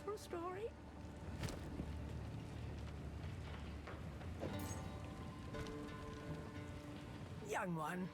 different story. Young one.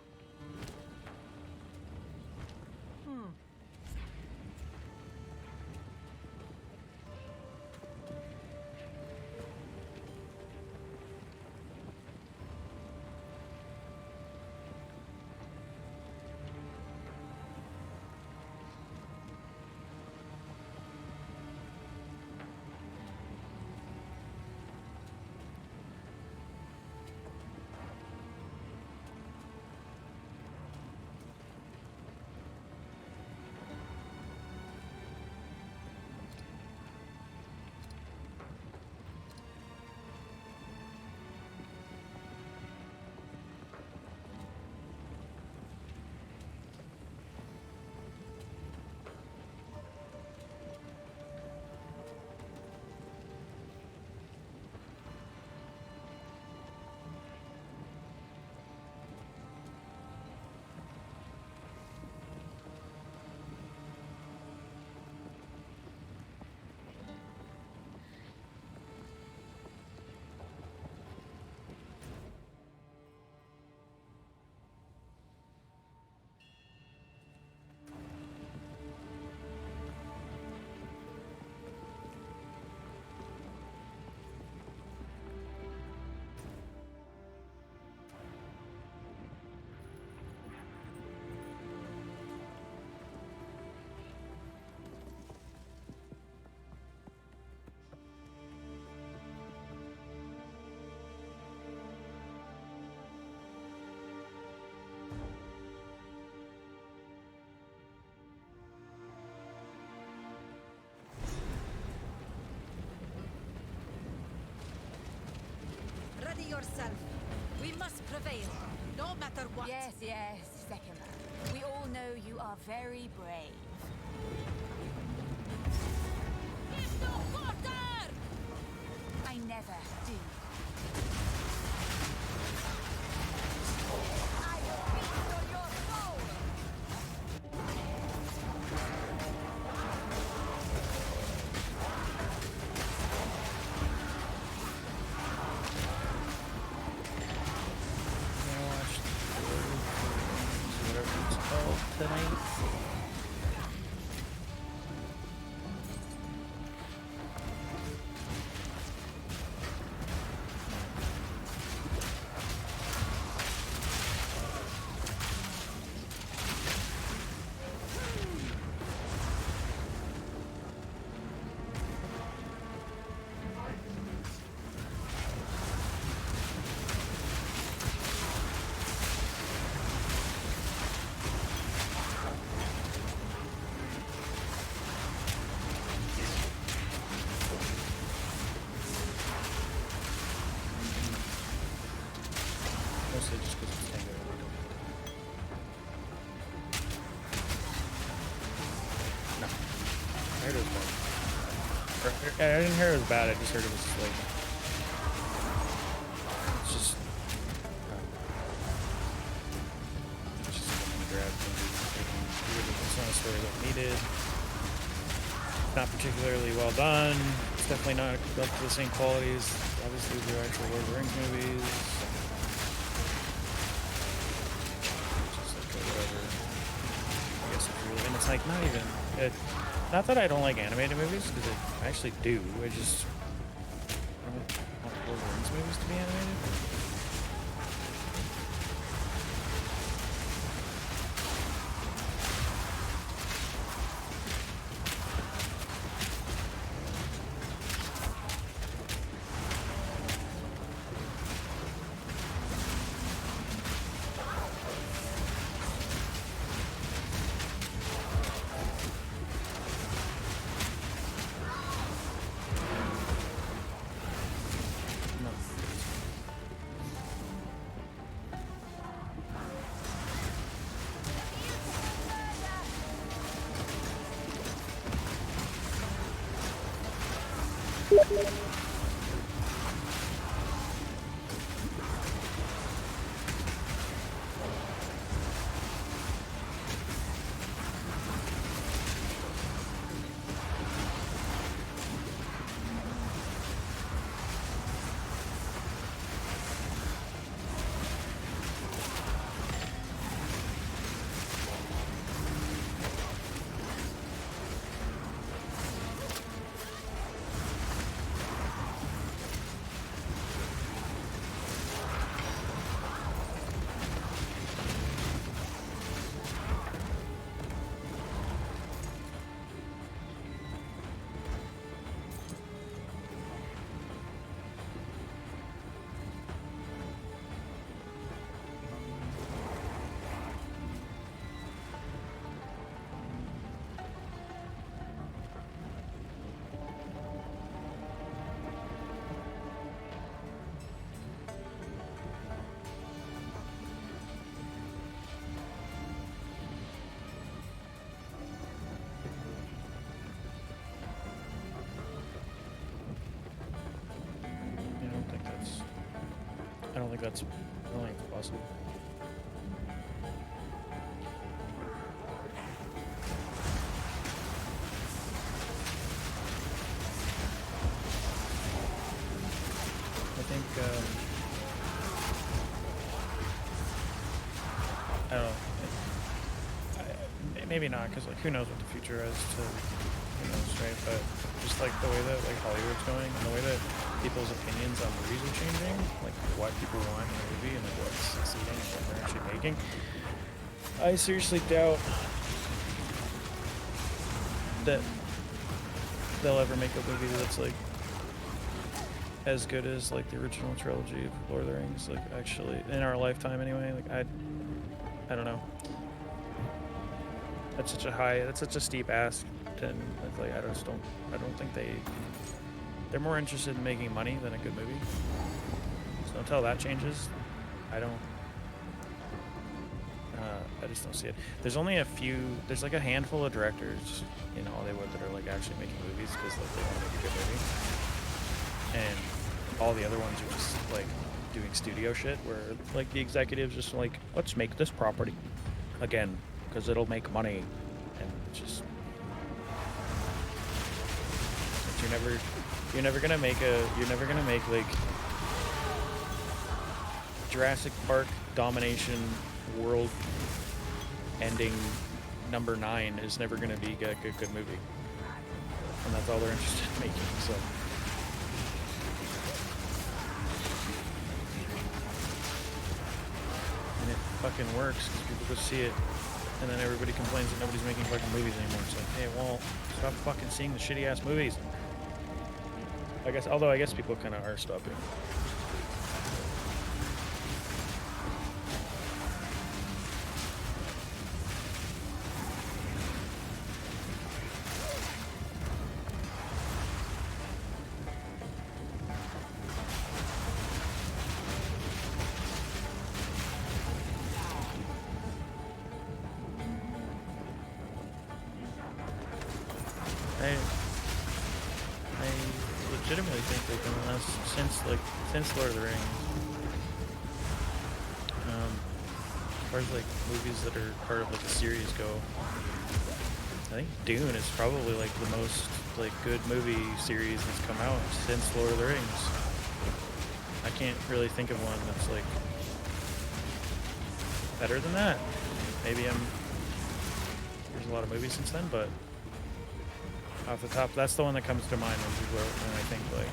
Ready yourself. We must prevail, no matter what. Yes, second man. We all know you are very brave. Give no quarter! I never do. I will feast on your soul! Tonight. Mostly just because it's tango. No. I heard it was bad. I didn't hear it was bad, I just heard it was like... It's just... it's just something to grab. It's not a story that needed. Not particularly well done. It's definitely not up to the same quality as obviously the actual Lord of the Rings movies. And it's like not even not that I don't like animated movies, because I actually do. I just don't want Lord of the Rings movies to be animated. think that's possible. I think I don't know. Maybe not, because like who knows what the future has to, right? But just like the way that like Hollywood's going and the way that people's opinions on movies are changing, like what people want in a movie and like what's succeeding and what they're actually making, I seriously doubt that they'll ever make a movie that's like as good as like the original trilogy of Lord of the Rings, like actually in our lifetime anyway. Like I don't know. That's such a steep ask, and like I don't think they're more interested in making money than a good movie. So until that changes, I just don't see it. There's only there's like a handful of directors in Hollywood that are like actually making movies because like they want to make a good movie, and all the other ones are just like doing studio shit where like the executives just like, let's make this property again because it'll make money, and just you're never gonna make like Jurassic Park domination world ending number 9 is never gonna be a good movie, and that's all they're interested in making. So and it fucking works because people go see it. And then everybody complains that nobody's making fucking movies anymore. It's like, hey, well, stop fucking seeing the shitty ass movies. I guess people kind of are stopping. I legitimately think like since Lord of the Rings, as far as like movies that are part of like a series go, I think Dune is probably like the most like good movie series that's come out since Lord of the Rings. I can't really think of one that's like better than that. Maybe there's a lot of movies since then, but off the top, that's the one that comes to mind when I think like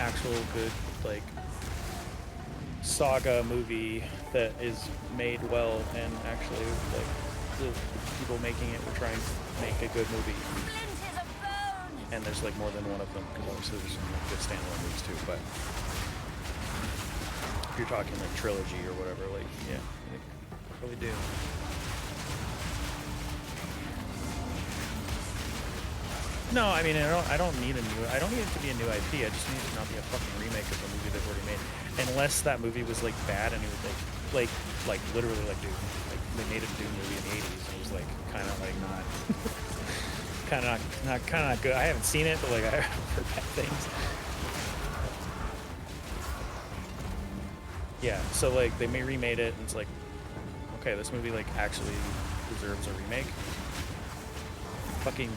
actual good like saga movie that is made well, and actually like the people making it were trying to make a good movie. And there's like more than one of them, because obviously there's some like, good standalone movies too. But if you're talking like trilogy or whatever, like yeah, I probably do. No, I mean I don't need it to be a new IP. I just need it to not be a fucking remake of a movie they've already made, unless that movie was like bad and it was like literally like dude, like they made a Doom movie in the '80s and it was like kind of like not kind of not good. I haven't seen it, but like I heard bad things. Yeah, so like they remade it and it's like, okay, this movie like actually deserves a remake. Fucking.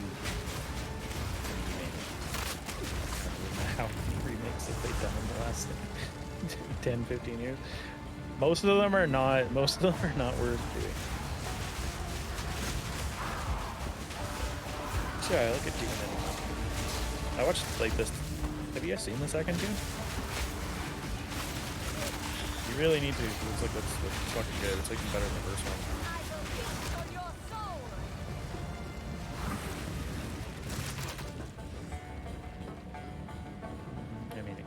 How many remakes have they done in the last 10, 15 years? Most of them are not worth doing. So yeah, I look at Dune anymore. I watched like this. Have you guys seen the second Dune? You really need to. It's like that's fucking good. It's like better than the first one.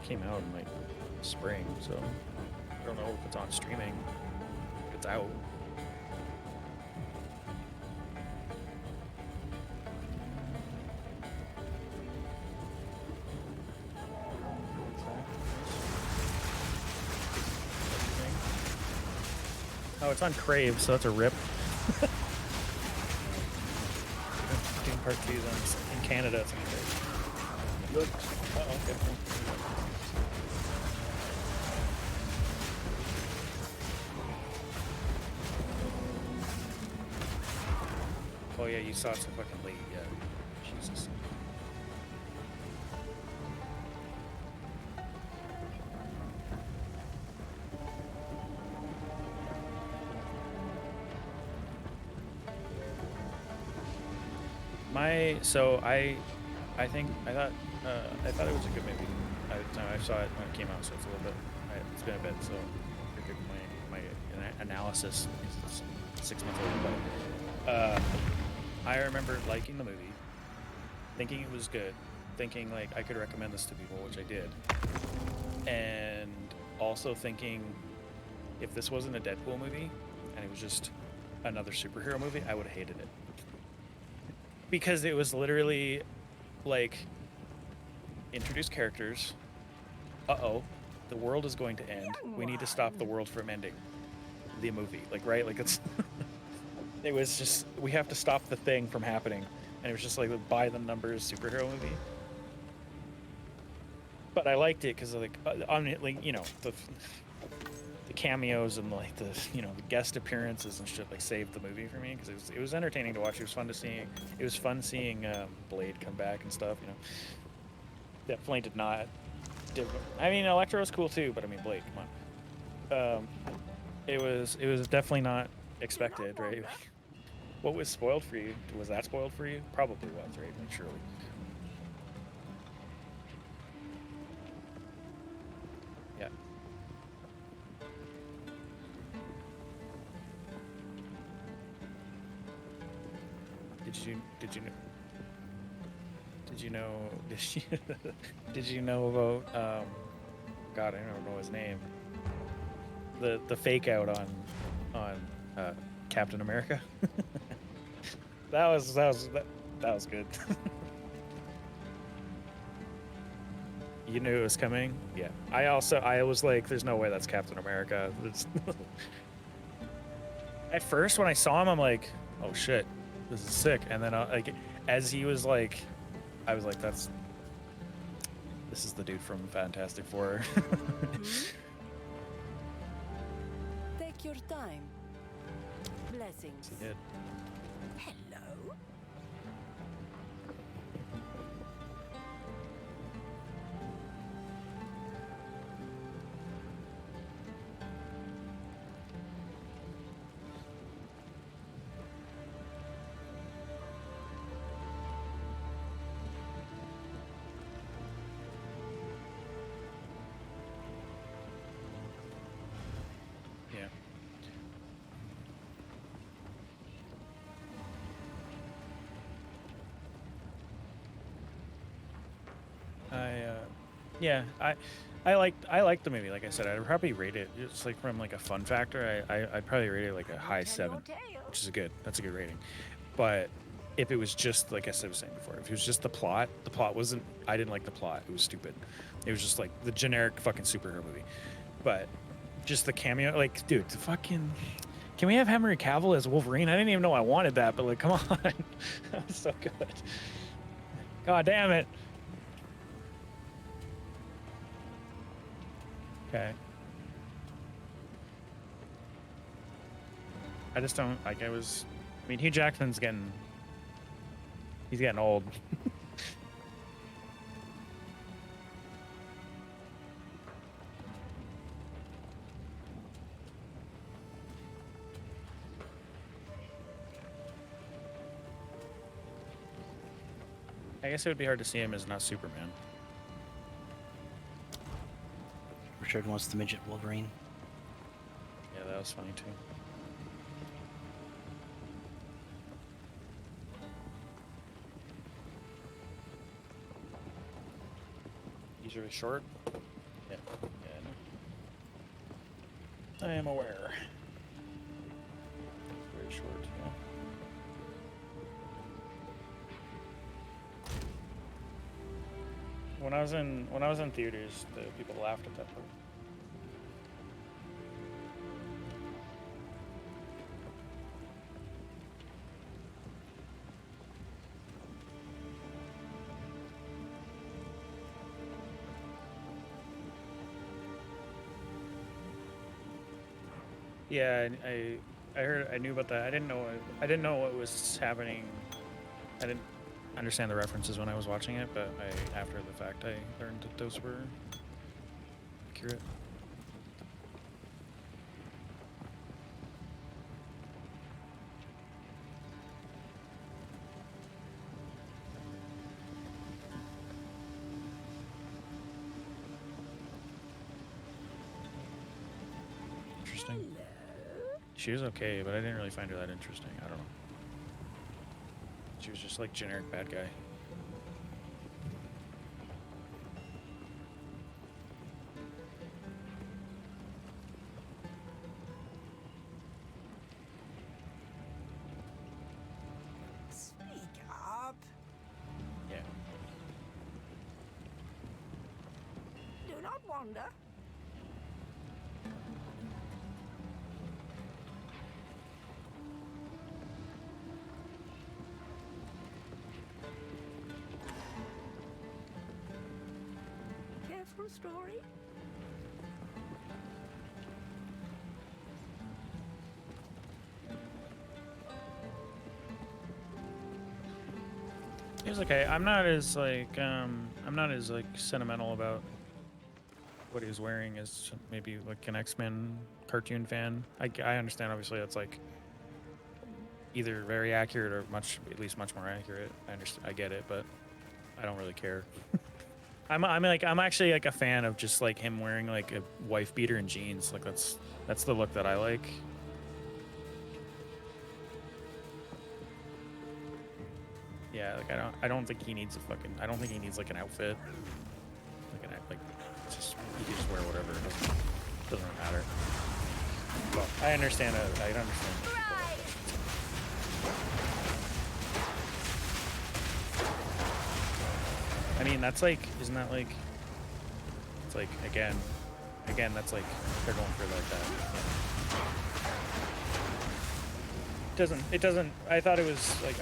Came out in like spring, so I don't know if it's on streaming. It's out. Oh, it's on Crave, so that's a rip. Doing part 2 then in Canada. It's on Crave. Good. Oh, okay. Oh yeah, you saw it so fucking late. Yeah. Jesus. I thought it was a good movie. I saw it when it came out, so it's a little bit. It's been a bit, so I forgive my analysis because it's 6 months old. But I remember liking the movie, thinking it was good, thinking like I could recommend this to people, which I did, and also thinking if this wasn't a Deadpool movie and it was just another superhero movie, I would have hated it because it was literally like introduce characters. Uh-oh, the world is going to end. We need to stop the world from ending. The movie, like, right? Like, it's it was just we have to stop the thing from happening, and it was just like a by the numbers superhero movie. But I liked it because like on it, like, you know, the cameos and like the the guest appearances and shit like saved the movie for me because it was entertaining to watch. It was fun to see. It was fun seeing Blade come back and stuff. You know, definitely did not. I mean, Electro was cool too, but I mean, Blade, come on. It was definitely not expected, right? What was spoiled for you? Was that spoiled for you? Probably was, right? Like, surely. Yeah. Did you did you know did you know did you, did you know about God, I don't know his name. The fake out on Captain America. that was good. You knew it was coming? Yeah. I was like, there's no way that's Captain America. At first when I saw him, I'm like, oh shit, this is sick. And then like as he was like, I was like, this is the dude from Fantastic Four. Take your time. Blessings. He did. Hello. Yeah. I liked the movie. Like I said, I'd probably rate it just like from like a fun factor. I'd probably rate it like a high 7, which is that's a good rating. But if it was just like I was saying before, if it was just the plot wasn't. I didn't like the plot. It was stupid. It was just like the generic fucking superhero movie. But just the cameo, like, dude, the fucking. Can we have Henry Cavill as Wolverine? I didn't even know I wanted that, but like, come on, that was so good. God damn it. Okay. I just don't like. I mean, Hugh Jackman's he's getting old. I guess it would be hard to see him as not Superman. Richard wants the midget Wolverine. Yeah, that was funny too. He's really short. Yeah. I am aware. Very short. Yeah. When I was in theaters, the people laughed at that part. Yeah, I knew about that. I didn't know what was happening. I didn't understand the references when I was watching it, but after the fact I learned that those were accurate. Interesting. She was okay, but I didn't really find her that interesting. I don't know. She was just like generic bad guy. Speak up. Yeah. Do not wander. Careful story. He was okay. I'm not as like sentimental about what he was wearing as maybe like an X-Men cartoon fan. I understand obviously that's like either very accurate or at least much more accurate. I get it, but I don't really care. I'm actually like a fan of just like him wearing like a wife beater and jeans. Like that's the look that I like. Yeah, like I don't think he needs I don't think he needs like an outfit. Like just he can just wear whatever. It doesn't really matter. Well, I understand. I understand. I mean, that's like, isn't that like? It's like again, that's like they're going for like that. It doesn't. I thought it was like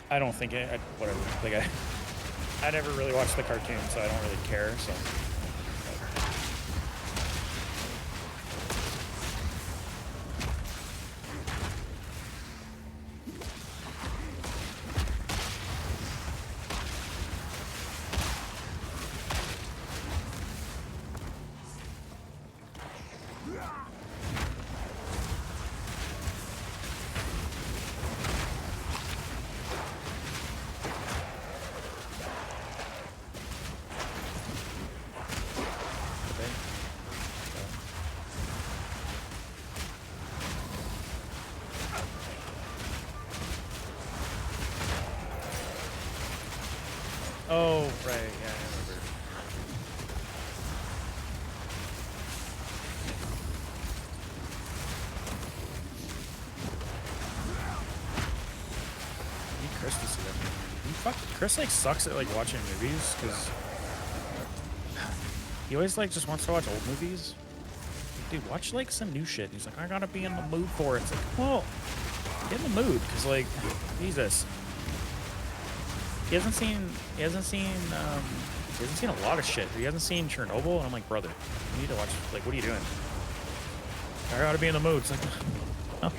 I don't think it. Whatever. Like I never really watched the cartoon, so I don't really care. So. Oh, right, yeah, I remember. I need Chris to see that. Chris like sucks at like watching movies because he always like just wants to watch old movies. Dude, watch like some new shit. He's like, I gotta be in the mood for it. It's like, well, get in the mood, because like, Jesus. He hasn't seen a lot of shit. He hasn't seen Chernobyl, and I'm like, brother, you need to watch. Like, what are you doing? I gotta be in the mood. It's like, oh,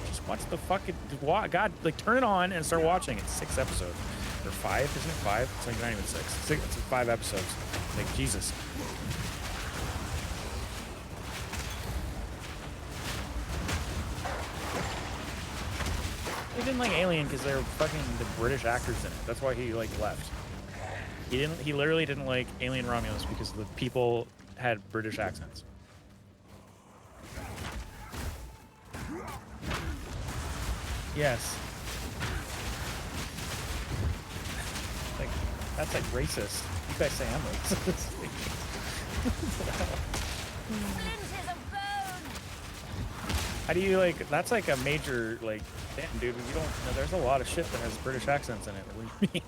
just watch the fucking. God, like, turn it on and start watching. It's 6 episodes or 5, isn't it? 5? It's like not even 6. It's 5 episodes. Like, Jesus. He didn't like Alien because they were fucking the British actors in it. That's why he like left. He literally didn't like Alien Romulus because the people had British accents. Yes. Like, that's like racist. You guys say I'm racist. How do you like? That's like a major like. Damn, dude, you don't. There's a lot of shit that has British accents in it. What do you mean?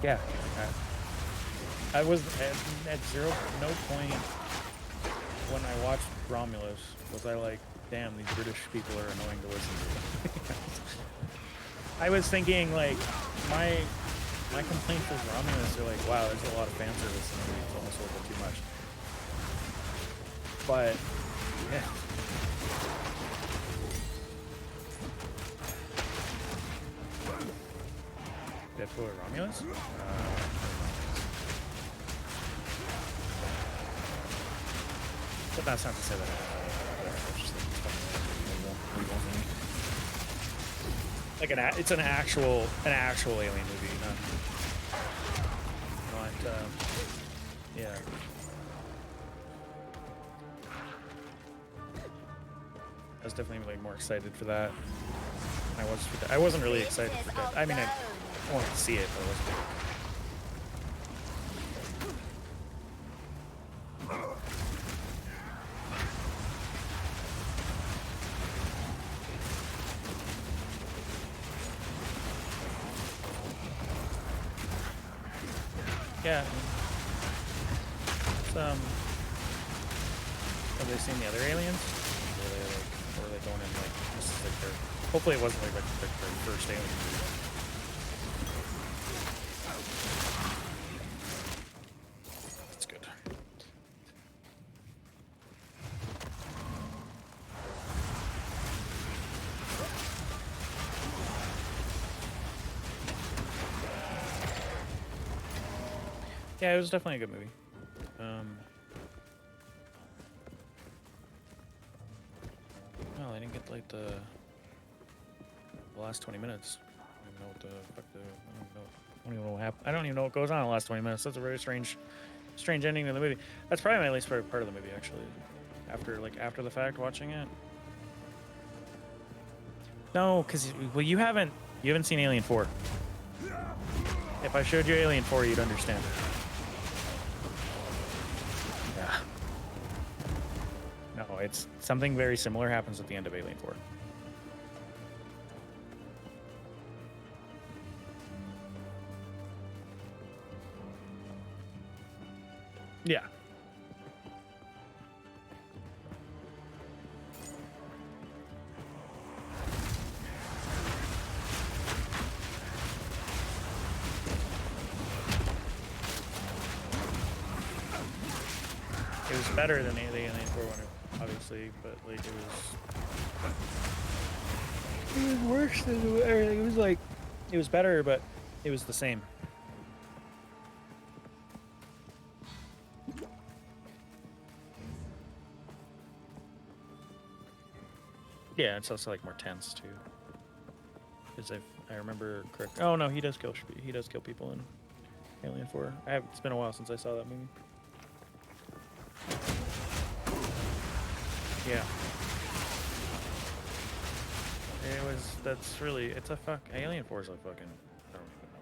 Yeah, I was at no point when I watched Romulus was I like, damn, these British people are annoying to listen to. I was thinking like my complaint with Romulus are like, wow, there's a lot of fan service in the movie. It's almost a little bit too much. but yeah. Deadpool or Romulus? But that's not to say that I just think it's fucking like it's an actual alien movie, not yeah. I was definitely like more excited for that. I wasn't really excited for that. I mean, I wanted to see it, but I wasn't. Yeah. It's, have they seen the other aliens? Or are they going in like this is like their? Hopefully, it wasn't like their first alien movie. That's good. Yeah, it was definitely a good movie. Well, I didn't get like the last 20 minutes. I don't even know what the fuck I don't even know what happened. I don't even know what goes on in the last 20 minutes. That's a very strange ending to the movie. That's probably my least favorite part of the movie, actually. After the fact, watching it. No, because well, you haven't seen Alien 4. If I showed you Alien 4, you'd understand. Yeah. No, it's something very similar happens at the end of Alien 4. Yeah. It was better than the Alien 4 one, obviously, but like it was worse than it was like it was better, but it was the same. Yeah, it's also like more tense too. Because I remember correct. Oh no, he does kill people in Alien 4. It's been a while since I saw that movie. Yeah. It's a fuck. Alien 4 is like fucking. I don't even know.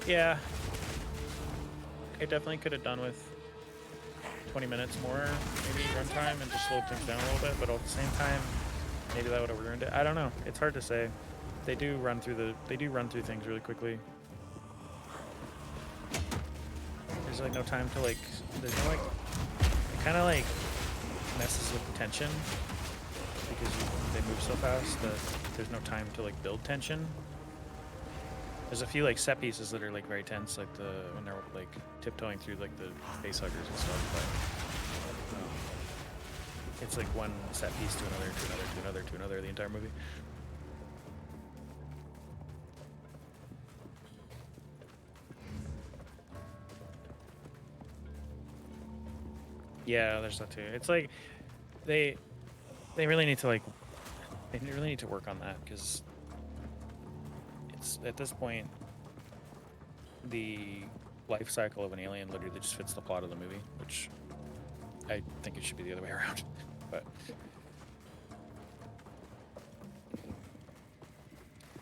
Yeah. I definitely could have done with 20 minutes more, maybe runtime, and just slowed things down a little bit, but at the same time, maybe that would have ruined it. I don't know. It's hard to say. They do run through things really quickly. There's like no time to like. There's no like. It kind of like messes with the tension because they move so fast that there's no time to like build tension. There's a few like set pieces that are like very tense, like when they're like tiptoeing through like the face huggers and stuff. But it's like one set piece to another, to another, to another, to another the entire movie. Yeah, there's that too. It's like they really need to work on that because it's at this point the life cycle of an alien literally just fits the plot of the movie, which I think it should be the other way around. But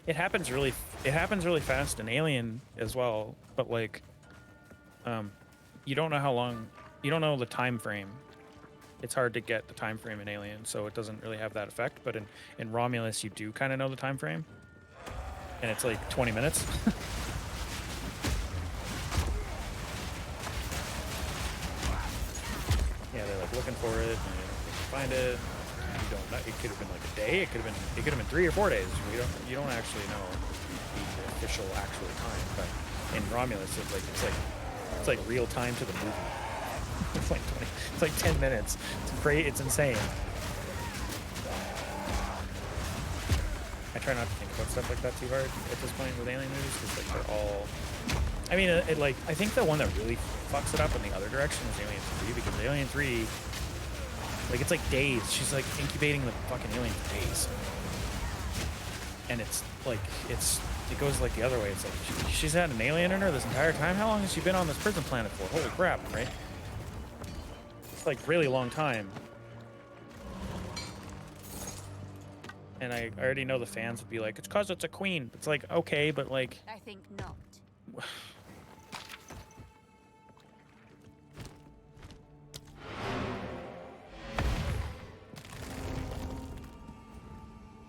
it happens really fast in Alien as well, but like you don't know how long. You don't know the time frame. It's hard to get the time frame in Alien, so it doesn't really have that effect. But in Romulus, you do kind of know the time frame, and it's like 20 minutes. Yeah, they're like looking for it, and they find it. You don't know. It could have been like a day. It could have been 3 or 4 days. You don't actually know the official actual time. But in Romulus, it's like real time to the movie. It's like 20. It's like 10 minutes. It's great. It's insane. I try not to think about stuff like that too hard at this point with alien movies because like they're all. I mean, I think the one that really fucks it up in the other direction is Alien 3 because Alien 3, like it's like days. She's like incubating the fucking alien for days, and it's like it goes like the other way. It's like she's had an alien in her this entire time. How long has she been on this prison planet for? Holy crap, right? It's like really long time. And I already know the fans would be like, it's because it's a queen. It's like, okay, but like... I think not.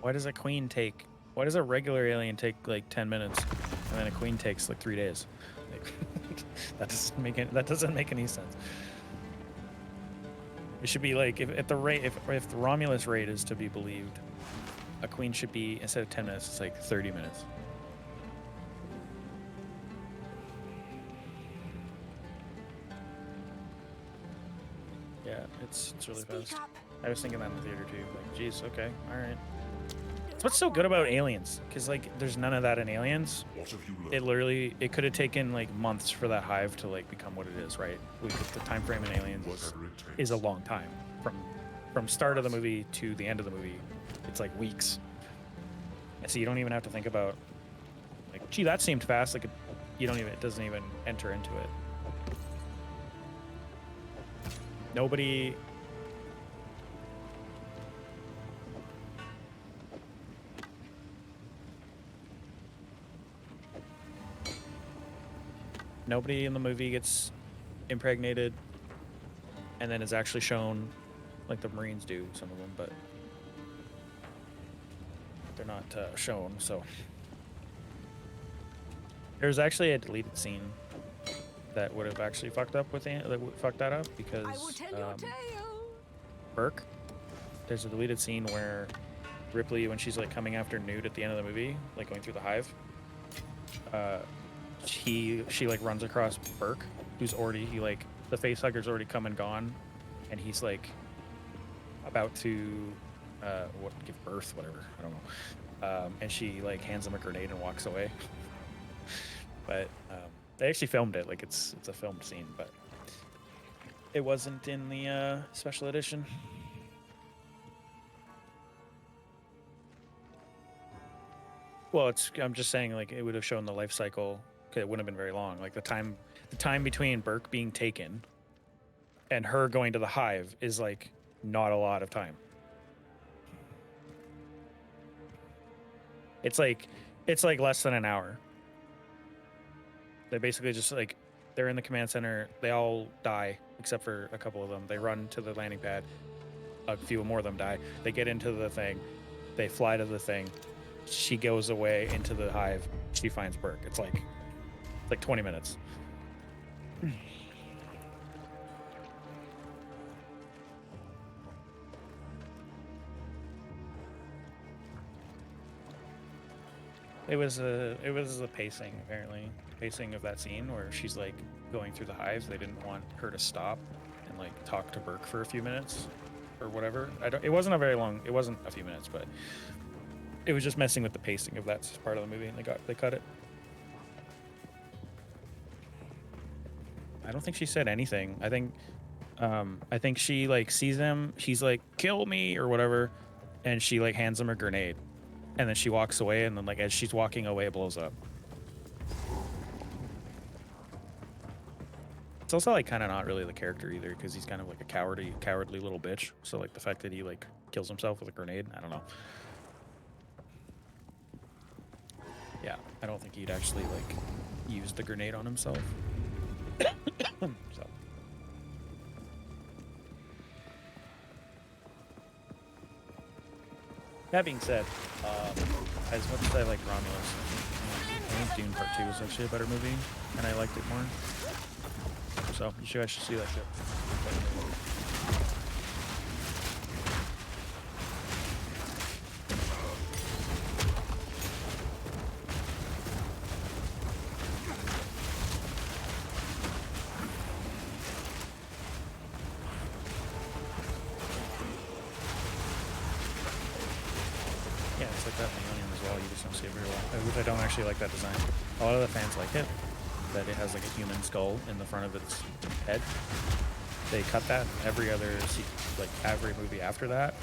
Why does a queen take... Why does a regular alien take like 10 minutes and then a queen takes like 3 days? Like, that doesn't make any sense. It should be like, if the Romulus raid is to be believed, a queen should be, instead of 10 minutes, it's like 30 minutes. Yeah, it's really fast. I was thinking that in the theater too. Like, geez, okay, all right. It's what's so good about Aliens, because like, there's none of that in Aliens. It could have taken like months for that hive to like become what it is, right? The time frame in Aliens is a long time. From start of the movie to the end of the movie, it's like weeks. And so you don't even have to think about like, gee, that seemed fast. Like it doesn't even enter into it. Nobody in the movie gets impregnated and then is actually shown like the Marines do, some of them, but they're not shown. So there's actually a deleted scene that would have actually fucked that up because I will tell your tale. Burke, there's a deleted scene where Ripley, when she's like coming after Newt at the end of the movie, like going through the hive, she like runs across Burke, who's already the facehugger's already come and gone, and he's like about to give birth, whatever, I don't know, and she like hands him a grenade and walks away. But they actually filmed it, like it's a filmed scene, but it wasn't in the special edition. Well, I'm just saying, like, it would have shown the life cycle. It wouldn't have been very long. Like the time between Burke being taken and her going to the hive is like not a lot of time. It's like less than an hour. They basically just like, they're in the command center. They all die except for a couple of them. They run to the landing pad. A few more of them die. They get into the thing. They fly to the thing. She goes away into the hive. She finds Burke. It's like 20 minutes. It was the pacing, apparently. Pacing of that scene where she's like going through the hive. They didn't want her to stop and like talk to Burke for a few minutes or whatever. It wasn't a few minutes, but it was just messing with the pacing of that part of the movie, and they cut it. I don't think she said anything. I think she like sees him. She's like, "Kill me" or whatever, and she like hands him a grenade, and then she walks away. And then like as she's walking away, it blows up. It's also like kind of not really the character either, because he's kind of like a cowardly little bitch. So like the fact that he like kills himself with a grenade, I don't know. Yeah, I don't think he'd actually like use the grenade on himself. So. That being said, as much as I like Romulus, I think Dune Part 2 was actually a better movie, and I liked it more. So you guys should see that shit. like that in the Alien as well. You just don't see it very well. Which I don't actually like that design. A lot of the fans like it, that it has like a human skull in the front of its head. They cut that in every other, like every movie after that.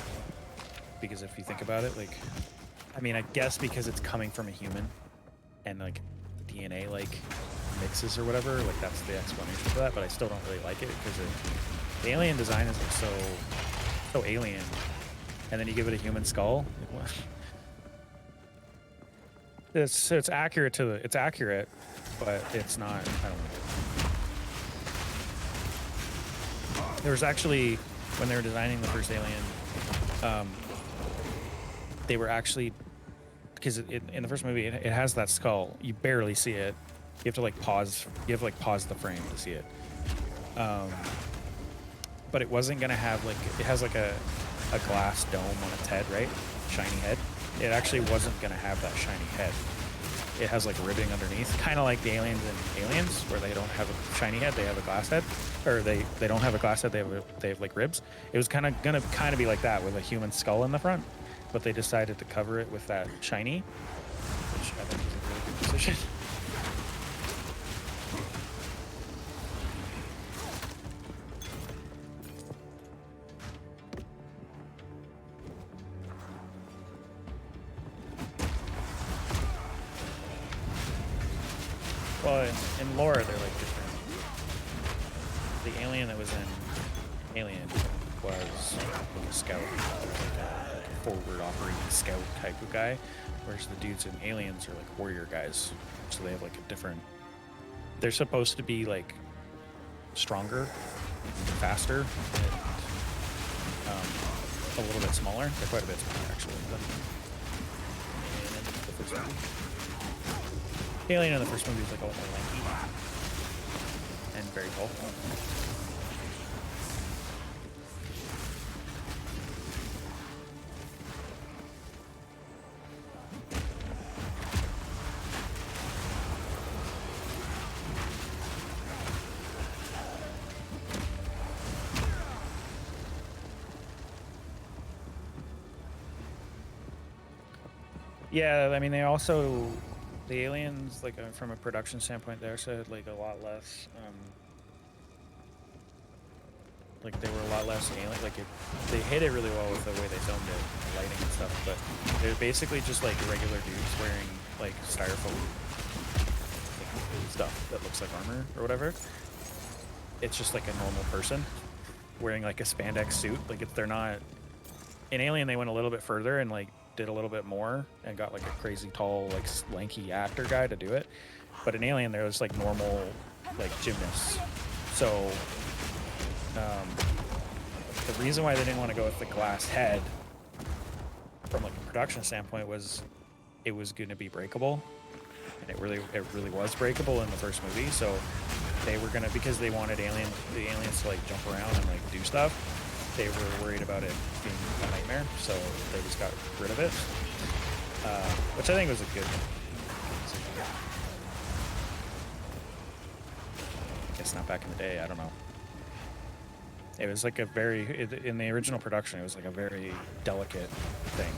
Because if you think about it, like, I mean, I guess because it's coming from a human, and like the DNA like mixes or whatever, like that's the explanation for that. But I still don't really like it because the alien design is like so alien, and then you give it a human skull. Like, what? It's accurate to it's accurate, but it's not. I don't know. There was actually, when they were designing the first Alien, they were actually, because in the first movie it has that skull. You barely see it. You have to like pause. You have to like pause the frame to see it. But it wasn't gonna have like, it has like a glass dome on its head, right? Shiny head. It actually wasn't gonna have that shiny head. It has like ribbing underneath, kind of like the aliens in Aliens, where they don't have a shiny head, they have a glass head, or they don't have a glass head, they have like ribs. It was gonna be like that with a human skull in the front, but they decided to cover it with that shiny, which I think is a really good decision. Well, in lore, they're like different. The alien that was in Alien was like a scout, like a forward operating scout type of guy, whereas the dudes in Aliens are like warrior guys. So they have like a different. They're supposed to be like stronger, faster, and a little bit smaller. They're quite a bit smaller actually. But the first movie. Alien in the first movie was like a lot more lanky and very tall. Yeah, I mean, they also, the aliens, like from a production standpoint, they also had like a lot less, like they were a lot less alien. Like they hit it really well with the way they filmed it, lighting and stuff. But they're basically just like regular dudes wearing like styrofoam like, stuff that looks like armor or whatever. It's just like a normal person wearing like a spandex suit. Like they're not. In Alien, they went a little bit further and like did a little bit more and got like a crazy tall, like lanky actor guy to do it. But in Alien, there was like normal, like gymnasts. So the reason why they didn't want to go with the glass head from like a production standpoint was it was going to be breakable, and it really was breakable in the first movie. So they were gonna, because they wanted the aliens to like jump around and like do stuff. They were worried about it being a nightmare, so they just got rid of it, which I think was a good thing. I guess not back in the day, I don't know. It was like a very, in the original production, it was like a very delicate thing.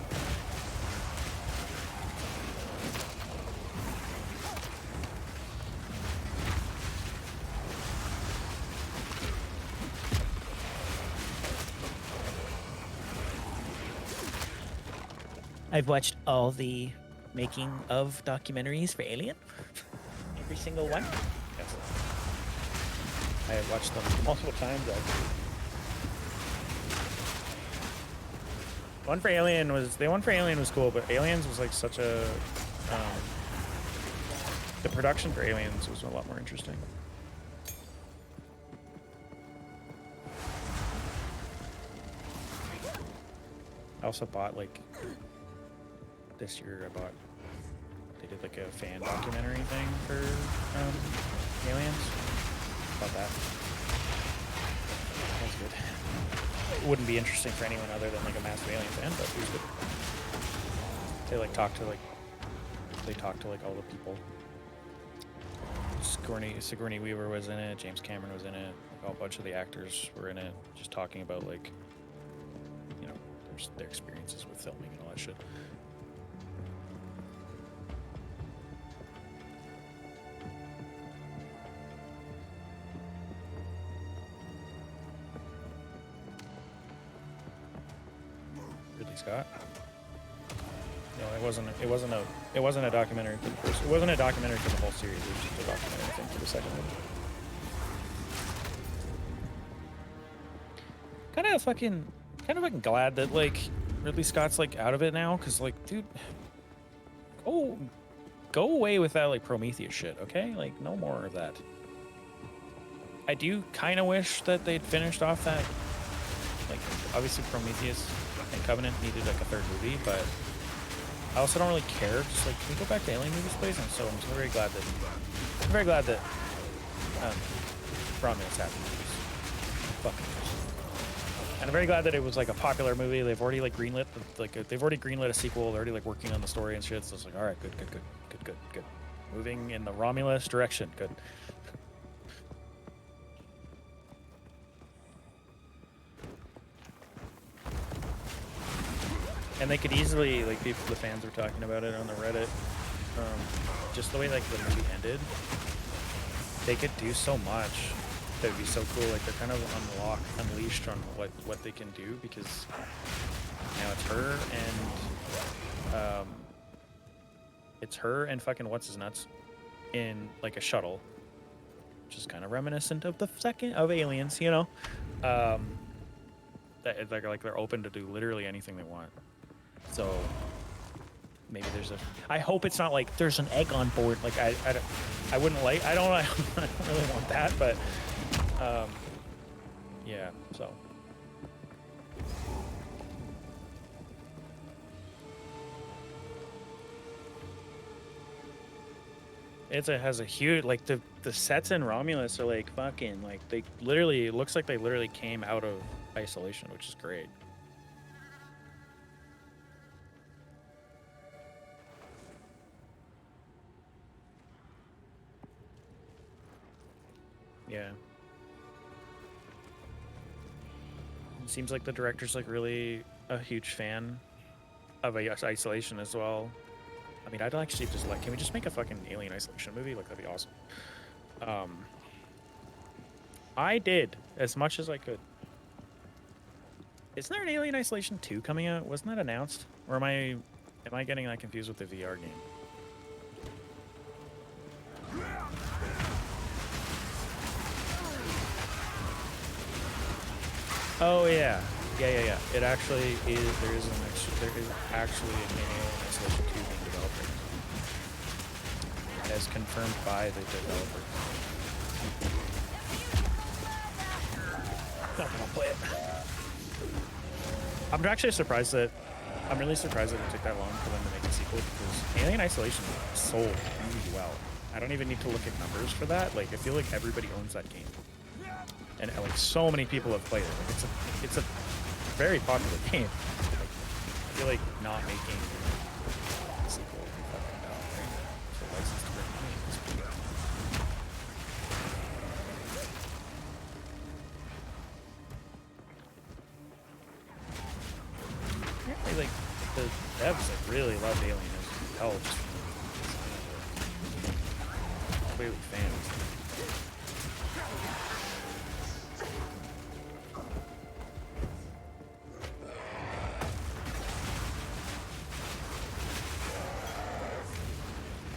I've watched all the making of documentaries for Alien. Every single one. Yes. I have watched them multiple times, actually. The one for Alien was cool, but Aliens was like such a, the production for Aliens was a lot more interesting. I also bought like, this year they did like a fan documentary thing for Aliens. Bought that. That was good. It wouldn't be interesting for anyone other than like a massive Alien fan, but it was good. They talked to all the people. Sigourney Weaver was in it, James Cameron was in it, like a whole bunch of the actors were in it, just talking about like, you know, their experiences with filming and all that shit. Ridley Scott. No, it wasn't a documentary for the first. It wasn't a documentary for the whole series. It was just a documentary thing for the second one. Kind of fucking glad that like Ridley Scott's like out of it now, cause like, dude, go away with that like Prometheus shit, okay? Like, no more of that. I do kind of wish that they'd finished off that. Like, obviously Prometheus and Covenant needed like a third movie, but I also don't really care. Just like, can we go back to Alien movies, please? I'm very glad that Romulus happened. Fucking. And I'm very glad that it was like a popular movie. They've already like greenlit a sequel. They're already like working on the story and shit. So it's like, all right, good. Moving in the Romulus direction. Good. And they could easily, like, the fans were talking about it on the Reddit, just the way like the movie ended, they could do so much that would be so cool. Like, they're kind of unleashed on what they can do, because now it's her and fucking what's his nuts in like a shuttle, which is kind of reminiscent of the second of Aliens, you know. That like they're open to do literally anything they want. So maybe there's a. I hope it's not like there's an egg on board. Like I wouldn't like. I don't really want that, but yeah. So it has a huge like the sets in Romulus are like fucking like they literally, it looks like they literally came out of isolation, which is great. Yeah. It seems like the director's like really a huge fan of Isolation as well. I mean, I'd actually just like, can we just make a fucking Alien Isolation movie? Like, that'd be awesome. I did as much as I could. Isn't there an Alien Isolation 2 coming out? Wasn't that announced? Or am I getting that confused with the VR game? Oh yeah. Yeah. It actually is. There is actually an Alien Isolation 2 being developed right now, as confirmed by the developer. Not gonna play it. I'm actually surprised that. I'm really surprised that it took that long for them to make a sequel, because Alien Isolation sold really well. I don't even need to look at numbers for that. Like, I feel like everybody owns that game. And like so many people have played it. Like, it's a very popular game. Like, I feel like not making a sequel would be fucking dumb, right? So license to bring money is pretty dumb. Apparently, like the devs like really loved Alien. As you can tell, just clearly fans.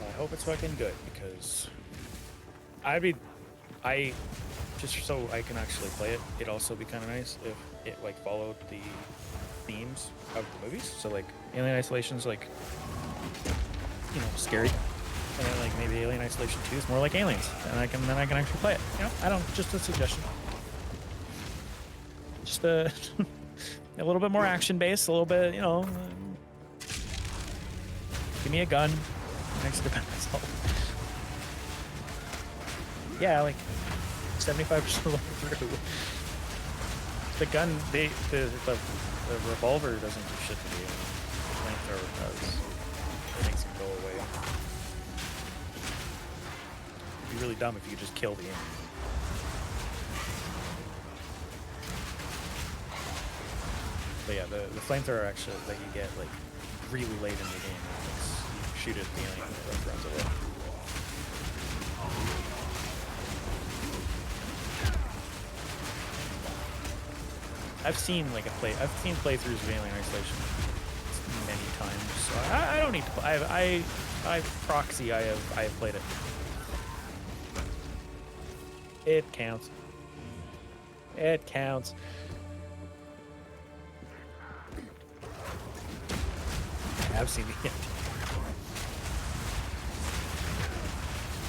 I hope it's fucking good, because I just so I can actually play it, it'd also be kind of nice if it like followed the themes of the movies. So like Alien Isolation's like, you know, scary, and then like maybe Alien Isolation 2 is more like Aliens, and then I can actually play it. You know, I don't, just a suggestion. Just a little bit more action based, a little bit, you know. Give me a gun. Next to myself. Yeah, like 75% of the way through. The gun, the revolver doesn't do shit to you. The flamethrower does. It makes him go away. It'd be really dumb if you could just kill the enemy. But yeah, the flamethrower actually that you get like really late in the game. Shoot at the alien that runs away. I've seen playthroughs of Alien Isolation many times, so I don't need to. I proxy. I have played it. It counts. It counts. I've seen it.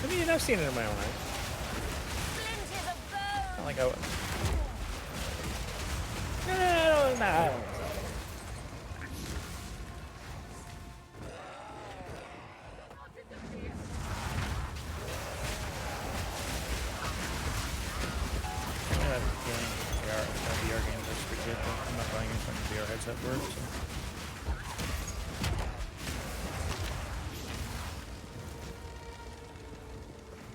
I mean, I've seen it in my own eyes. Not like I would. No. VR games are pretty good, but I'm not buying any fucking VR headset for it. So.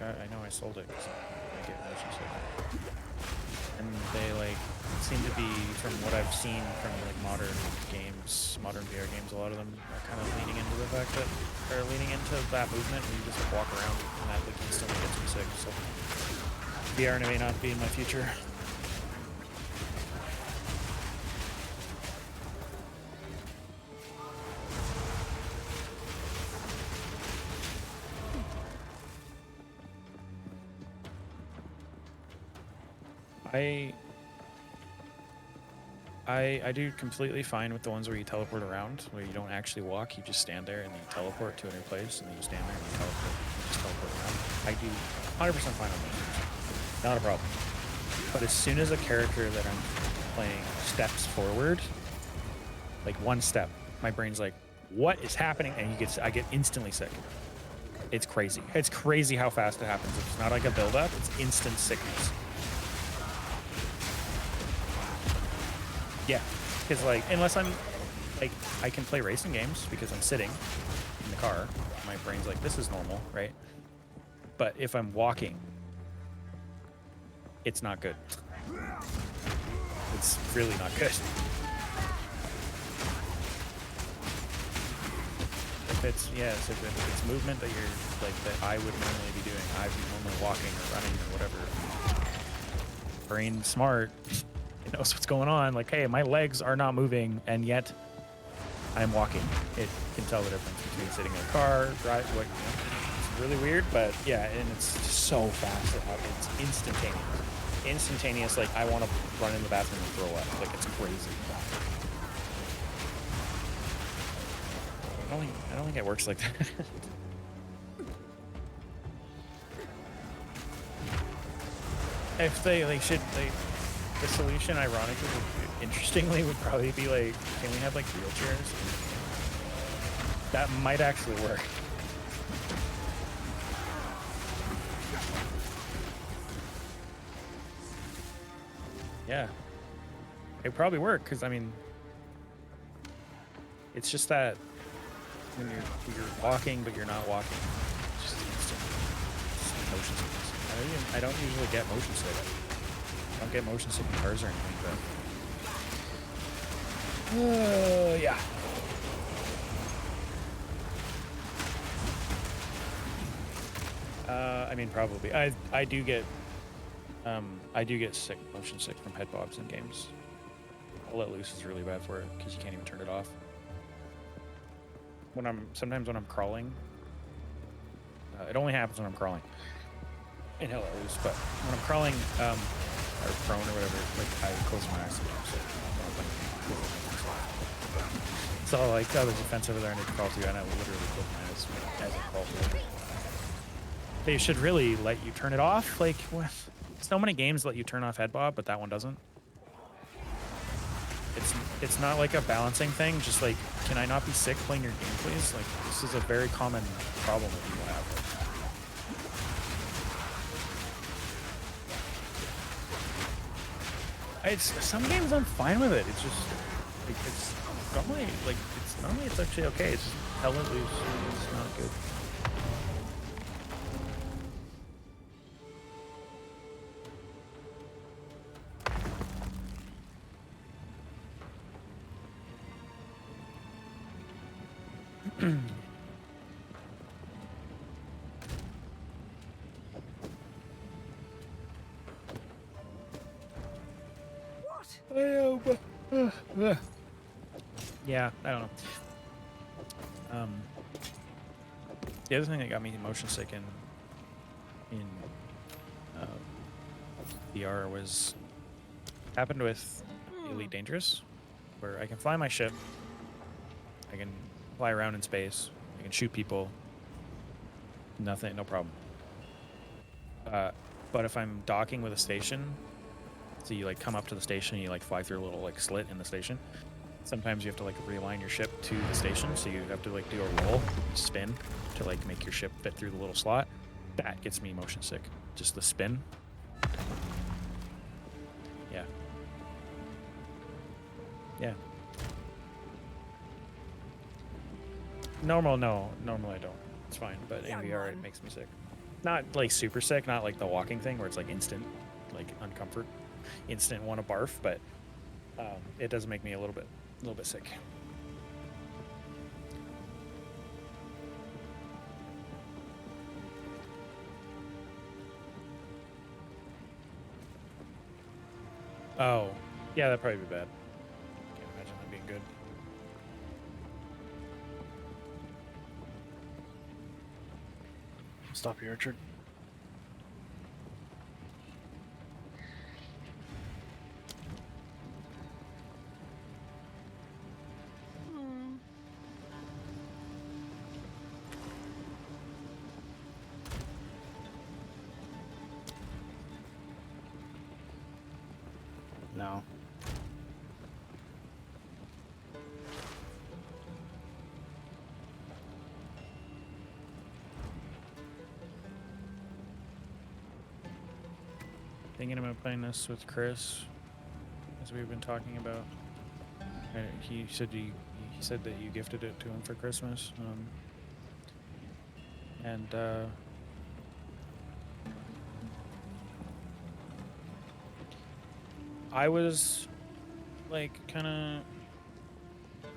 I know I sold it because I get motion sick. And they like seem to be, from what I've seen from like modern VR games, a lot of them are kind of leaning into the fact that they're leaning into that movement where you just like, walk around and that like instantly gets me sick. So VR may not be in my future. I do completely fine with the ones where you teleport around, where you don't actually walk, you just stand there and then you teleport to a new place, and then you stand there and you just teleport around. I do 100% fine on those. Not a problem. But as soon as a character that I'm playing steps forward, like one step, my brain's like, what is happening? And I get instantly sick. It's crazy. It's crazy how fast it happens. It's not like a build-up, it's instant sickness. Yeah, because like, unless I'm, like, I can play racing games because I'm sitting in the car. My brain's like, this is normal, right? But if I'm walking, it's not good. It's really not good. If it's movement that you're, like, that I would normally be doing, I'd be normally walking or running or whatever. Brain's smart. It knows what's going on. Like, hey, my legs are not moving, and yet I'm walking. It can tell the difference between sitting in a car, drive. Like, it's really weird, but yeah, and it's so fast. It's instantaneous. Instantaneous. Like, I want to run in the bathroom and throw up. Like, it's crazy. I don't think it works like that. If they like should they. The solution, ironically, interestingly, would probably be like, can we have like wheelchairs? That might actually work. Yeah, it'd probably work because I mean, it's just that when you're walking but you're not walking, it's just instant motion sickness. I don't usually get motion sick. I don't get motion sick in cars or anything, but yeah. I mean, probably. I do get sick, motion sick from head bobs in games. I'll Let Loose is really bad for it because you can't even turn it off. Sometimes when I'm crawling, it only happens when I'm crawling in Hell Let Loose, but when I'm crawling, or prone or whatever, like I close my eyes. So like, oh, there's a fence over there I need to crawl to, and I literally close my eyes as I crawl through it. They should really let you turn it off. Like, so many games let you turn off head bob, but that one doesn't. It's not like a balancing thing. Just like, can I not be sick playing your game, please? Like, this is a very common problem that people have. Some games I'm fine with it. It's just like, it's actually okay. It's just Hell Let Loose. It's not good. Yeah, I don't know. The other thing that got me motion sick in uh, VR was happened with Elite Dangerous, where I can fly my ship, I can fly around in space, I can shoot people, nothing, no problem. But if I'm docking with a station, so you like come up to the station, and you like fly through a little like slit in the station. Sometimes you have to like realign your ship to the station, so you have to like do a roll, spin, to like make your ship fit through the little slot. That gets me motion sick. Just the spin. Yeah. Yeah. Normal, no. Normal, I don't. It's fine, but in VR it makes me sick. Not like super sick, not like the walking thing where it's like instant, like uncomfort, instant want to barf, but it does make me a little bit sick. Oh, yeah, that'd probably be bad. Can't imagine that being good. Stop here, Richard. No. Thinking about playing this with Chris, as we've been talking about. He said that you gifted it to him for Christmas, and I was like kind of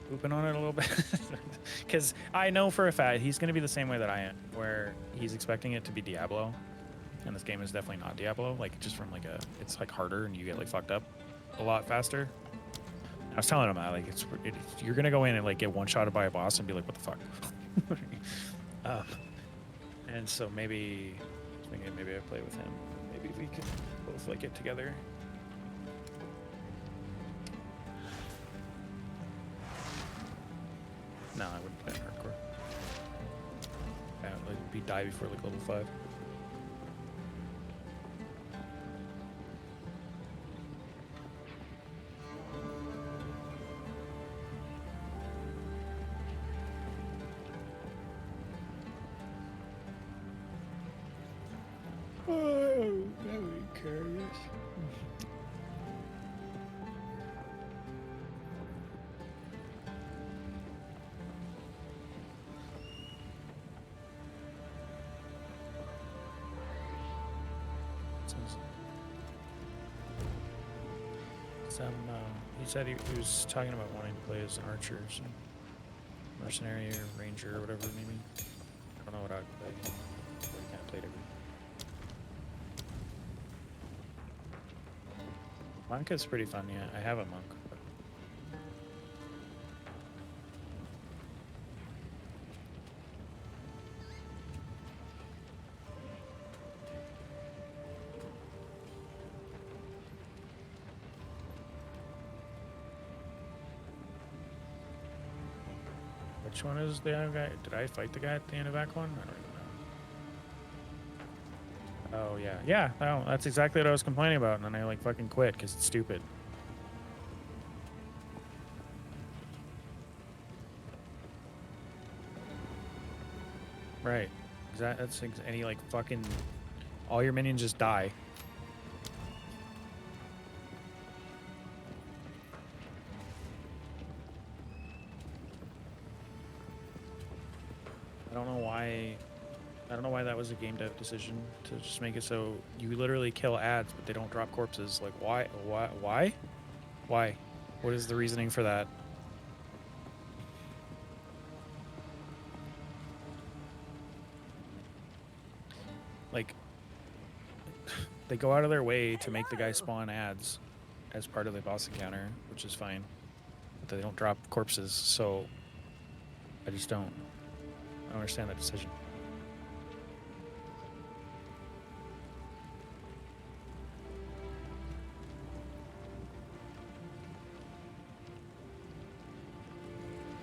pooping on it a little bit because I know for a fact he's going to be the same way that I am, where he's expecting it to be Diablo, and this game is definitely not Diablo. Like just from like it's like harder and you get like fucked up a lot faster. I was telling him that like you're gonna go in and like get one shotted by a boss and be like, what the fuck. And so maybe I play with him. Maybe we could both like get together. No, I wouldn't play hardcore. Like be die before like level 5. Oh, very curious. He said he was talking about wanting to play as an archer, so mercenary or ranger or whatever maybe. I don't know what I'd play. We kind of played everything. Monk is pretty fun, yeah. I have a monk. But... Which one is the other guy? Did I fight the guy at the end of Act 1? I don't even know. Oh, yeah. Yeah, no, that's exactly what I was complaining about, and then I, like, fucking quit because it's stupid. Right. And he, like, fucking... All your minions just die. I don't know why that was a game dev decision to just make it so you literally kill ads, but they don't drop corpses. Like, why? Why? What is the reasoning for that? Like, they go out of their way to make the guy spawn ads, as part of the boss encounter, which is fine. But they don't drop corpses, so I just don't understand that decision.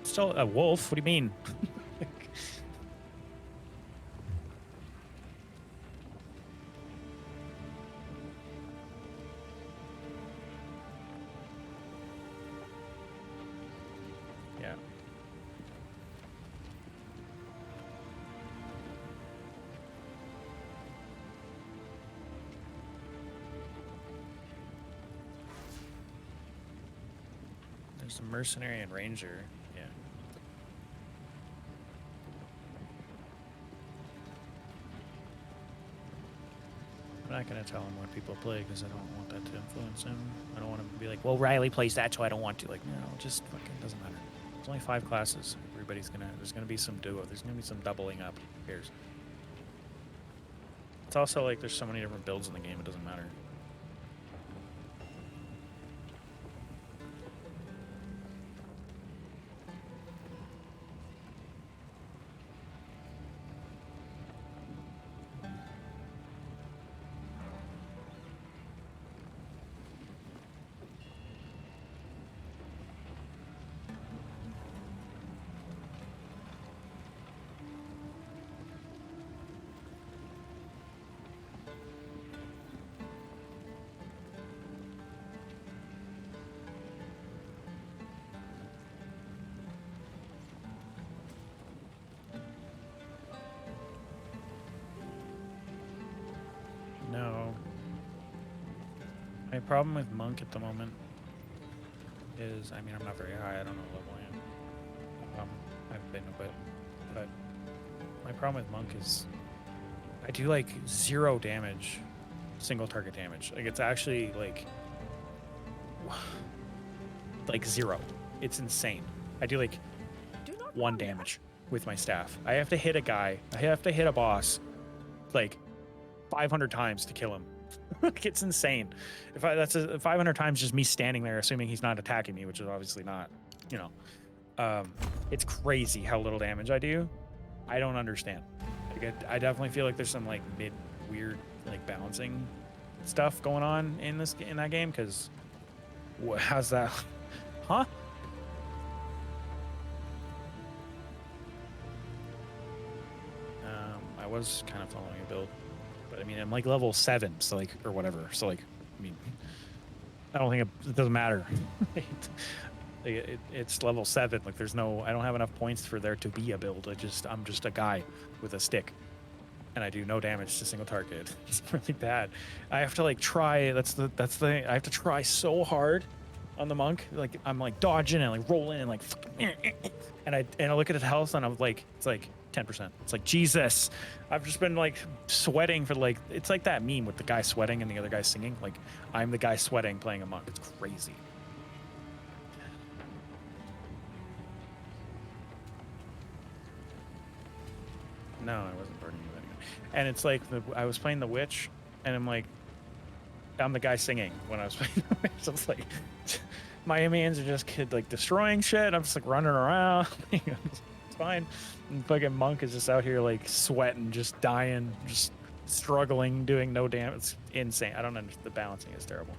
Still a wolf? What do you mean? Yeah. There's a mercenary and ranger. Yeah. I'm not gonna tell him what people play because I don't want that to influence him. I don't want him to be like, well, Riley plays that, so I don't want to. Like, no, just fucking doesn't matter. There's only 5 classes. There's gonna be some duo. There's gonna be some doubling up. Who cares? It's also like there's so many different builds in the game, it doesn't matter. No. My problem with Monk at the moment is, I mean, I'm not very high. I don't know what level I am. I've been a bit, but my problem with Monk is I do like 0 damage, single target damage. Like it's actually like 0. It's insane. I do like 1 damage with my staff. I have to hit a guy. I have to hit a boss like 500 times to kill him. It's insane. That's 500 times just me standing there assuming he's not attacking me, which is obviously not, you know. It's crazy how little damage I do. I don't understand. Like, I definitely feel like there's some like weird like balancing stuff going on in that game, because how's that? Huh? I was kind of following a build, but I mean, I'm like level 7, so like, or whatever. So like, I mean, I don't think it doesn't matter. It's level 7. Like, there's no, I don't have enough points for there to be a build. I'm just a guy with a stick, and I do no damage to single target. It's really bad. I have to like try. That's the I have to try so hard on the monk. Like I'm like dodging and like rolling and like, and I look at his health and I'm like, it's like 10%. It's like, Jesus, I've just been like sweating for like, it's like that meme with the guy sweating and the other guy singing. Like, I'm the guy sweating playing a monk. It's crazy. No, I wasn't burning you anyway. And it's like, I was playing the witch and I'm like, I'm the guy singing when I was playing the witch. So it's like, my minions are just like destroying shit. I'm just like running around. It's fine. And fucking monk is just out here like sweating, just dying, just struggling, doing no damage. It's insane. I don't understand. The balancing is terrible.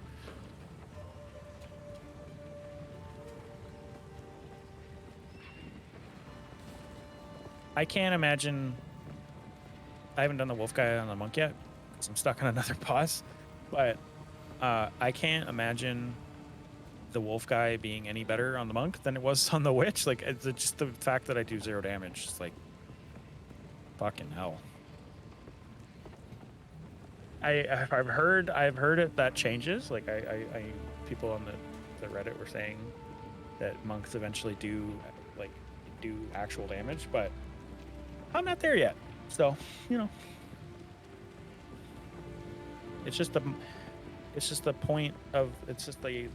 I can't imagine. I haven't done the wolf guy on the monk yet, because I'm stuck on another boss. But I can't imagine the wolf guy being any better on the monk than it was on the witch. Like, it's just the fact that I do 0 damage. It's like, fucking hell. I've heard it that changes. Like I people on the Reddit were saying that monks eventually do actual damage, but I'm not there yet. So, you know, it's just the point of, it's just the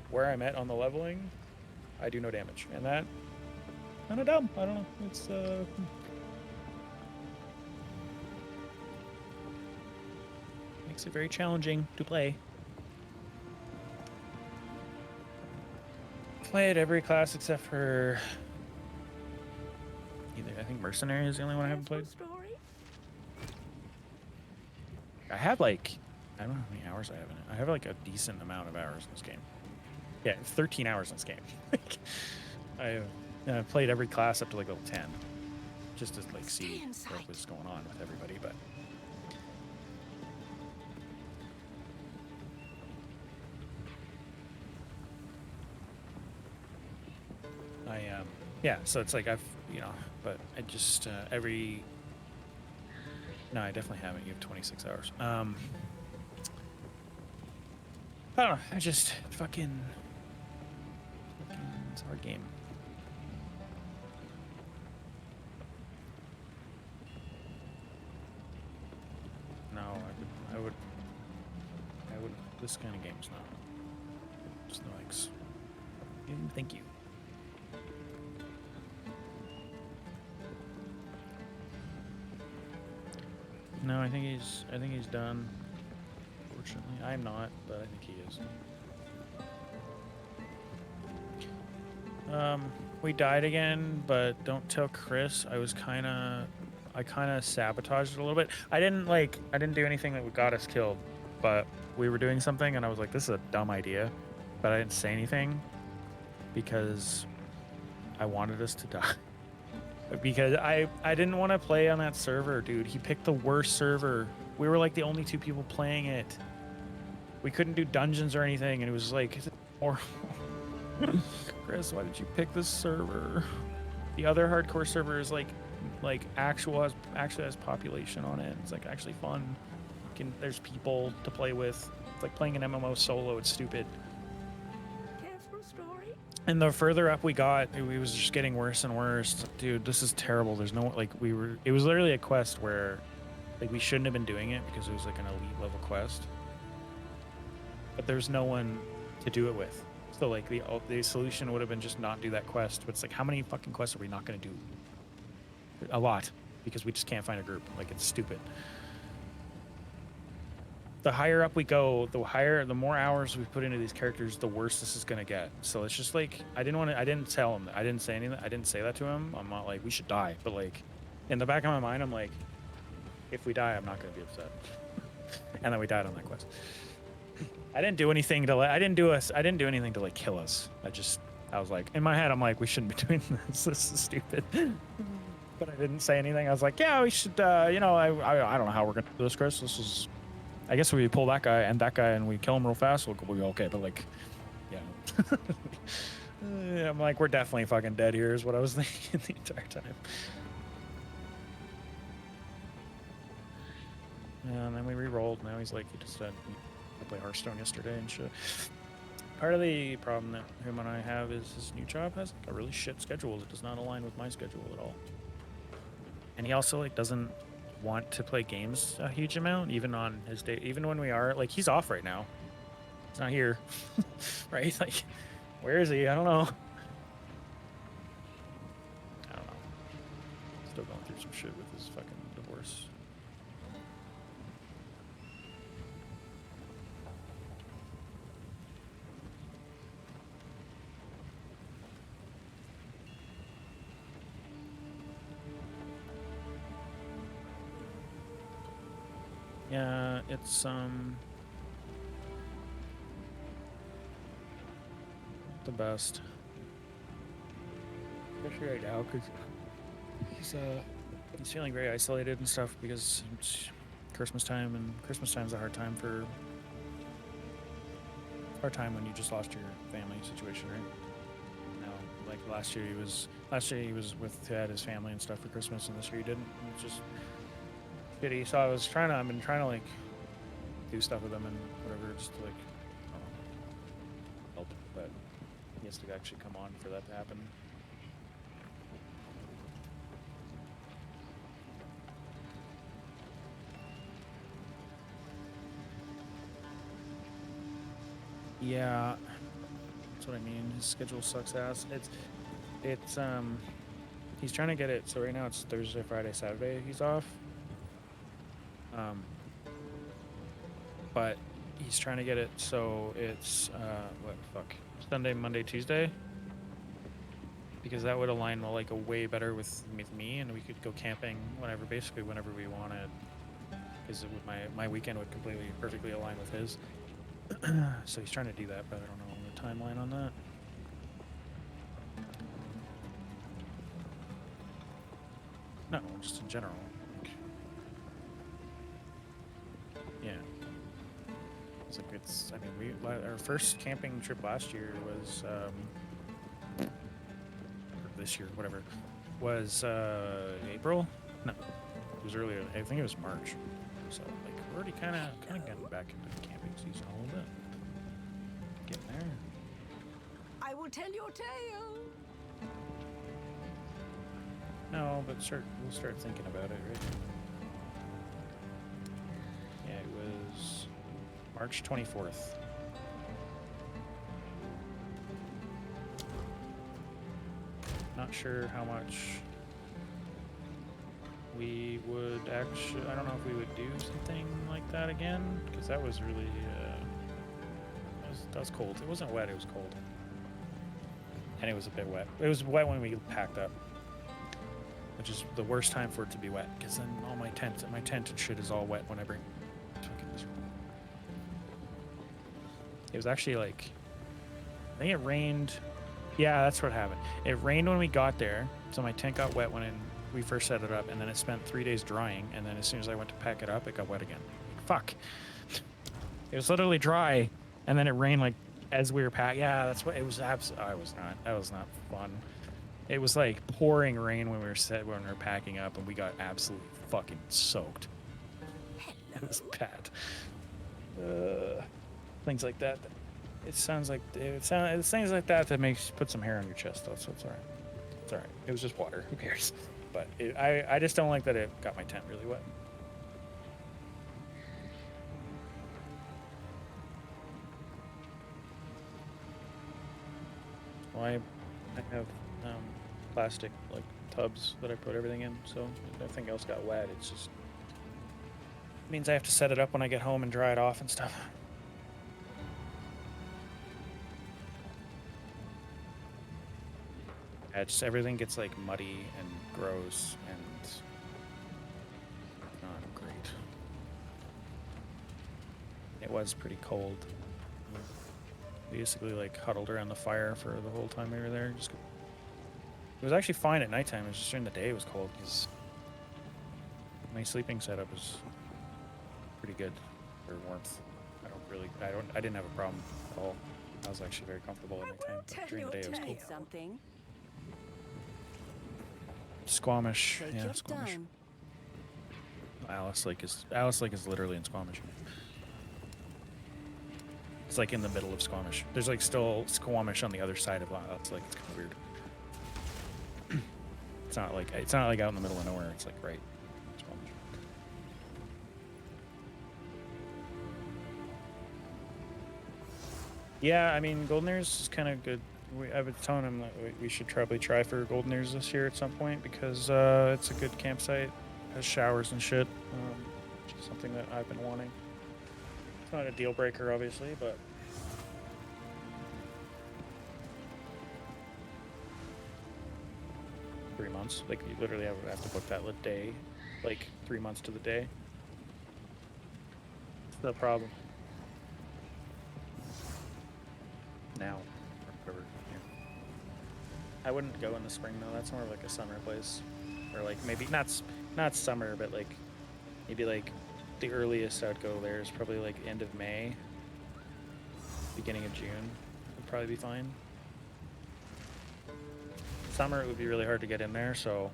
where I'm at on the leveling. I do no damage, and that kind of dumb. I don't know. It's makes it very challenging to play. played every class except for either. I think Mercenary is the only one I haven't played. I have like, I don't know how many hours I have in it. I have like a decent amount of hours in this game. Yeah, 13 hours in this game. I've played every class up to like level 10, just to like see what was going on with everybody. But yeah. So it's like but I just every. No, I definitely haven't. You have 26 hours. I don't know. I just fucking it's a hard game. No, I would. This kind of game's not. Just no likes. Thank you. No, I think he's done. Fortunately, I'm not, but I think he is. We died again, but don't tell Chris. I kind of sabotaged it a little bit. I didn't do anything that got us killed, but we were doing something, and I was like, this is a dumb idea, but I didn't say anything because I wanted us to die. Because I didn't want to play on that server, dude. He picked the worst server. We were like the only two people playing it. We couldn't do dungeons or anything, and it was like horrible. Chris, why did you pick this server? The other hardcore server is like actually has population on it. It's like actually fun. There's people to play with. It's like playing an MMO solo. It's stupid. And the further up we got, it was just getting worse and worse. Dude, this is terrible. There's no it was literally a quest where like we shouldn't have been doing it because it was like an elite level quest. But there's no one to do it with. So like the solution would have been just not do that quest. But it's like, how many fucking quests are we not going to do? A lot, because we just can't find a group. Like, it's stupid. The higher up we go, the more hours we put into these characters, the worse this is gonna get. So it's just like I didn't tell him. I didn't say anything. I didn't say that to him. I'm not like we should die, but like in the back of my mind, I'm like, if we die, I'm not gonna be upset. And then we died on that quest. I didn't do anything to I didn't do anything to like kill us. I was like, in my head, I'm like, we shouldn't be doing this. This is stupid. But I didn't say anything. I was like, yeah, we should. I don't know how we're gonna do this, Chris. This is. I guess if we pull that guy and we kill him real fast, we'll be okay. But like, yeah. I'm like, we're definitely fucking dead here is what I was thinking the entire time. Yeah, and then we re-rolled. Now he's like, he just said I played Hearthstone yesterday and shit. Part of the problem that him and I have is his new job has like a really shit schedule that does not align with my schedule at all. And he also like doesn't want to play games a huge amount, even on his day, even when we are like, he's off right now. He's not here. Right? He's like, where is he? I don't know. Still going through some shit with his fucking divorce. Yeah, it's the best. Especially right now, because he's feeling very isolated and stuff because it's Christmas time, and Christmas time's a hard time when you just lost your family situation, right? Now, like last year he was had his family and stuff for Christmas, and this year he didn't. And it's just shitty. So I've been trying to like do stuff with him and whatever, just to like help, but he has to actually come on for that to happen. Yeah, that's what I mean. His schedule sucks ass. It's he's trying to get it. So right now it's Thursday, Friday, Saturday. He's off. But he's trying to get it so it's Sunday, Monday, Tuesday, because that would align like a way better with me, and we could go camping basically whenever we wanted. Because my weekend would perfectly align with his. So he's trying to do that, but I don't know the timeline on that. No, just in general. Like, yeah. It's like I mean, our first camping trip last year was or this year, whatever, was April. No, it was earlier. I think it was March. So like we're already kind of getting back into the camping season a little bit. Getting there. I will tell your tale. No, but we'll start thinking about it, right? Yeah, it was March 24th. Not sure how much we would actually. I don't know if we would do something like that again, because that was really that was cold. It wasn't wet, it was cold, and it was a bit wet. It was wet when we packed up, which is the worst time for it to be wet, because then all my tent and shit is all wet when I bring. It was actually like, I think it rained. Yeah, that's what happened. It rained when we got there, so my tent got wet when we first set it up, and then it spent 3 days drying, and then as soon as I went to pack it up, it got wet again. Fuck. It was literally dry, and then it rained like as we were packing. Yeah, that's what it was. That was not fun. It was like pouring rain when we were packing up, and we got absolutely fucking soaked. It was bad. Things like that. It sounds like it's things like that put some hair on your chest though, so it's all right. It's all right. It was just water. Who cares? But I just don't like that it got my tent really wet. Well, I have plastic like tubs that I put everything in, so if nothing else got wet, it means I have to set it up when I get home and dry it off and stuff. Yeah, just everything gets like muddy and gross and not great. It was pretty cold. We basically like huddled around the fire for the whole time we were there. It was actually fine at nighttime. It was just during the day it was cold because my sleeping setup was pretty good for warmth. I didn't have a problem at all. I was actually very comfortable at nighttime. But during the day it was cold. Something. Squamish. Take Yeah, your Squamish. time. Alice Lake is literally in Squamish. It's like in the middle of Squamish. There's like still Squamish on the other side of Alice Lake. It's kind of weird. It's not like out in the middle of nowhere. It's like right in Squamish. Yeah, I mean Golden Ears is kind of good. I was telling him that we should probably try for Golden Ears this year at some point because it's a good campsite, has showers and shit, which is something that I've been wanting. It's not a deal breaker, obviously, but 3 months. Like you literally have to book that day, like 3 months to the day. It's the problem. Now, or whatever. I wouldn't go in the spring though. That's more like a summer place, or like maybe not summer, but like maybe like the earliest I'd go there is probably like end of May, beginning of June would probably be fine. Summer it would be really hard to get in there, so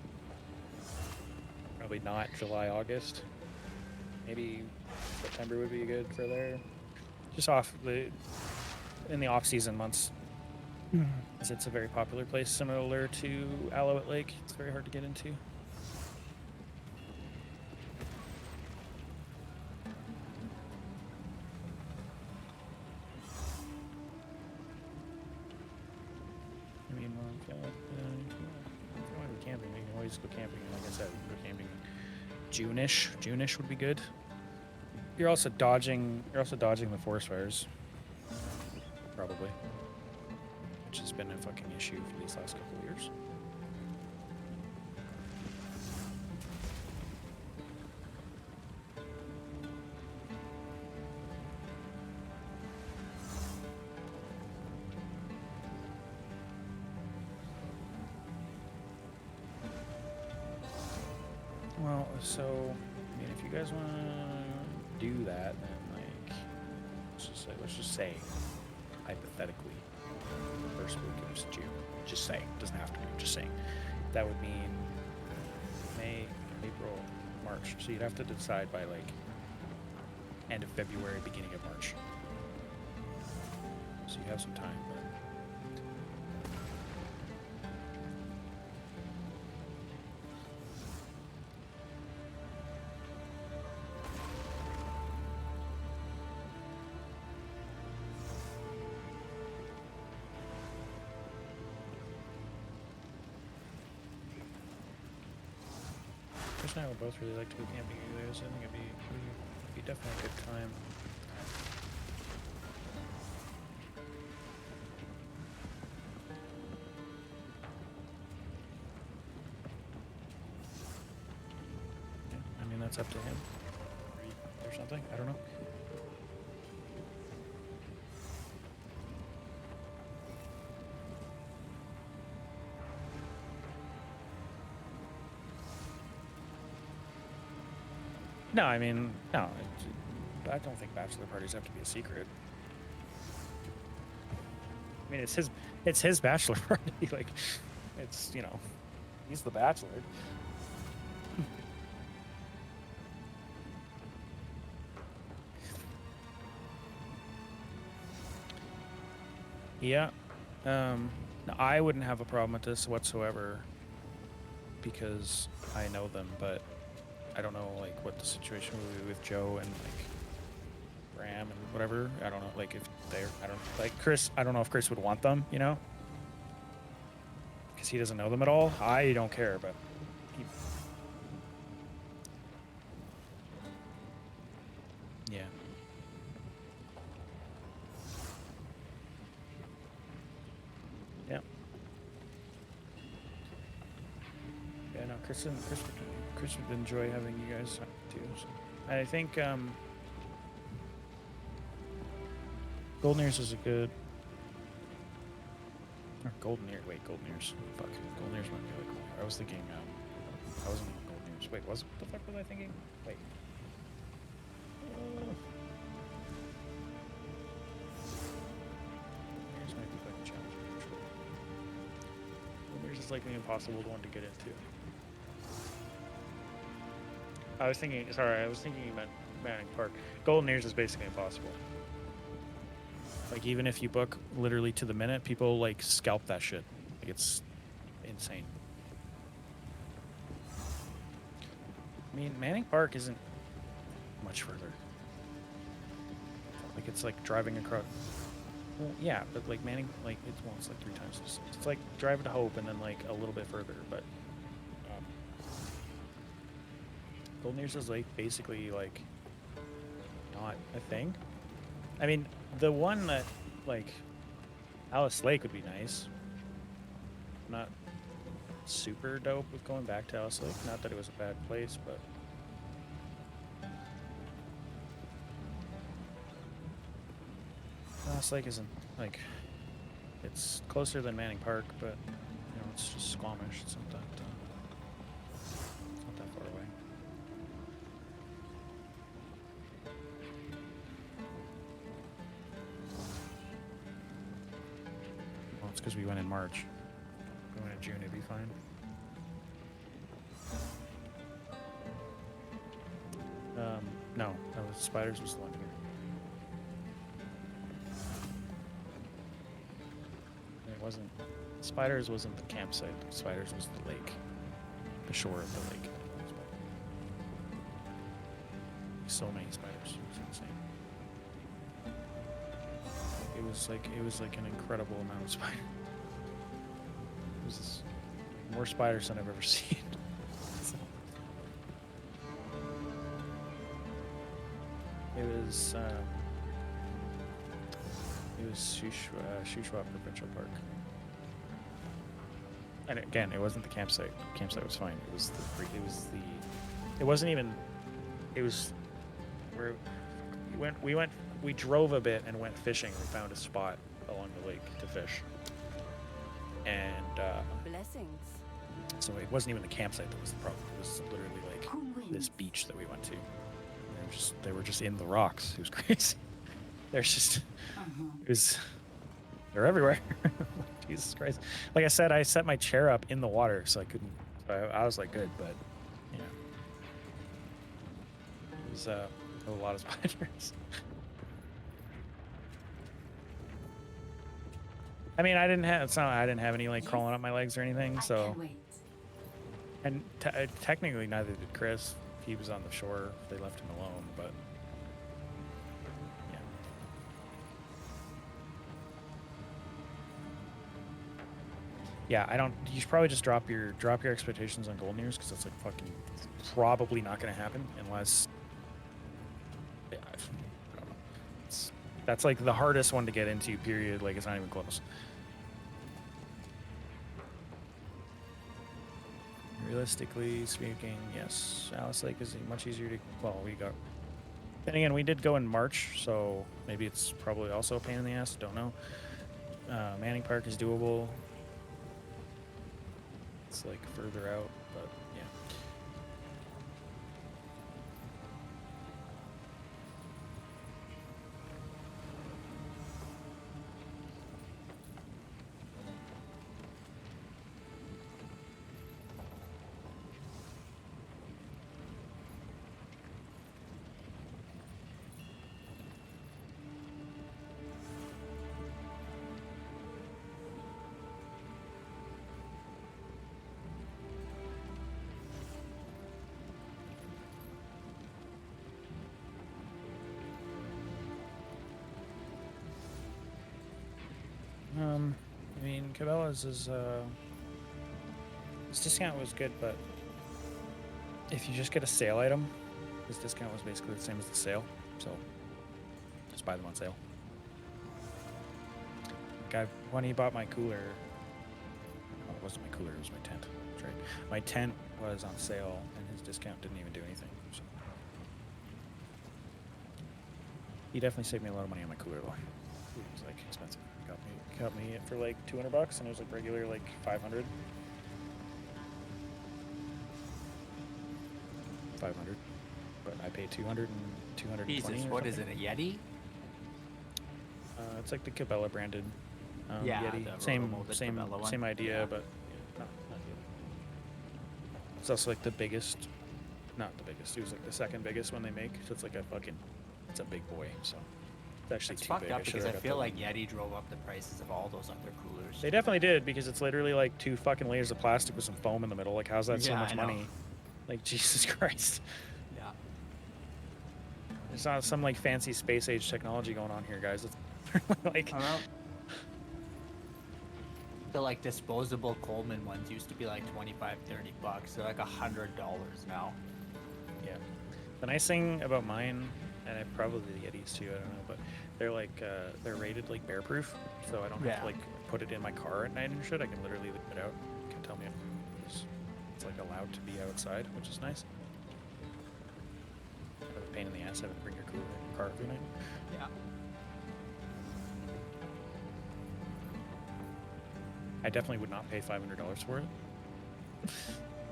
probably not July, August. Maybe September would be good for there. Just in the off-season months. Because it's a very popular place, similar to Alouette Lake. It's very hard to get into. I mean, well, if you want to go camping, you can always go camping. Like I said, we can go camping June-ish. June-ish would be good. You're also dodging the forest fires, probably. which has been a fucking issue for these last couple of years. Well, so, I mean, if you guys want to do that, then, like, let's just say, hypothetically, the first week of June. Just saying. Doesn't have to be. Just saying. That would mean May, April, March. So you'd have to decide by, like, end of February, beginning of March. So you have some time, but... Chris and I would both really like to go camping together, so I think it'd be definitely a good time. Yeah, I mean, that's up to him. Or something, I don't know. No, I mean, no. I don't think bachelor parties have to be a secret. I mean, it's his bachelor party. Like, it's, you know, he's the bachelor. Yeah. No, I wouldn't have a problem with this whatsoever because I know them, but I don't know, like, what the situation will be with Joe and, like, Bram and whatever. I don't know, like, if they're, I don't, like, Chris, I don't know if Chris would want them, you know? Because he doesn't know them at all. I don't care, but he... Yeah. Yeah. Yeah, no, Chris would enjoy having you guys too. So. I think Golden Ears is a good. Or Golden Ears. Wait, Golden Ears. Fuck. Golden Ears might be really cool. I was thinking. I wasn't on Golden Ears. Wait, what the fuck was I thinking? Wait. Golden Ears might be fucking challenging. Golden Ears is like an impossible one to get into. I was thinking you meant Manning Park. Golden Ears is basically impossible. Like, even if you book literally to the minute, people, like, scalp that shit. Like, it's insane. I mean, Manning Park isn't much further. Like, it's like driving across... Well, yeah, but, like, Manning, like, it's like 3 times the distance. It's like driving to Hope and then, like, a little bit further, but... Golden Ears is, like, basically, like, not a thing. I mean, the one that, like, Alice Lake would be nice. Not super dope with going back to Alice Lake. Not that it was a bad place, but... Alice Lake isn't, like... It's closer than Manning Park, but, you know, it's just Squamish. It's not that far away. Well, it's because we went in March. If we went in June, it'd be fine. No, that was Spiders was the one here. It wasn't. Spiders wasn't the campsite. Spiders was the lake, the shore of the lake. So many spiders. It was insane. It was like an incredible amount of spiders. It was more spiders than I've ever seen. It was Shuswap Provincial Park. And again, it wasn't the campsite. The campsite was fine. It was it wasn't even, it was, where we drove a bit and went fishing. We found a spot along the lake to fish. And Blessings. so it wasn't even the campsite that was the problem. It was literally like Cool winds. this beach that we went to. They were just in the rocks. It was crazy. There's just, it was, they're everywhere. Jesus Christ. Like I said, I set my chair up in the water, so I couldn't, I was like, good, but, you know. It was a lot of spiders. I mean, I didn't have any, like, crawling up my legs or anything, so. And technically, neither did Chris. He was on the shore. They left him alone, but. Yeah, I don't. You should probably just drop your expectations on Golden Ears, because that's like fucking probably not going to happen unless. Yeah, I don't know. That's like the hardest one to get into. Period. Like it's not even close. Realistically speaking, yes, Alice Lake is much easier to. Well, we got. Then again, we did go in March, so maybe it's probably also a pain in the ass. Don't know. Manning Park is doable. It's like further out, but yeah. I mean, Cabela's is, this discount was good, but if you just get a sale item, this discount was basically the same as the sale, so just buy them on sale. Like when he bought my cooler, well, it wasn't my cooler, it was my tent. That's right. My tent was on sale, and his discount didn't even do anything. So. He definitely saved me a lot of money on my cooler, though. It was like expensive. Got me it for like $200, and it was like regular like 500. 500, but I paid 200 and 220. Jesus, what is it? A Yeti? It's like the Cabela branded Yeah, Yeti. the Same roto-molded Cabela one. same idea, Yeah. but yeah, not Yeti. It's also like the biggest, not the biggest. It was like the second biggest one they make. So it's like it's a big boy. So. It's actually It's too fucked big. up because I got feel the- like Yeti drove up the prices of all those other coolers. They definitely did, because it's literally like 2 fucking layers of plastic with some foam in the middle. Like, how's that so Yeah, much I know. money? Like, Jesus Christ. Yeah. There's not some like fancy space age technology going on here, guys. It's like, I don't know. The like disposable Coleman ones used to be like $25, $30. They're like $100 now. yeah. The nice thing about mine, and probably the Yetis too, I don't know, but they're like they're rated like bear proof, so I don't have Yeah. to like put it in my car at night and shit. I can literally leave it out. It can tell me if it's like allowed to be outside, which is nice. Kind of a pain in the ass having to bring your cooler in your car every night. Yeah. I definitely would not pay $500 for it.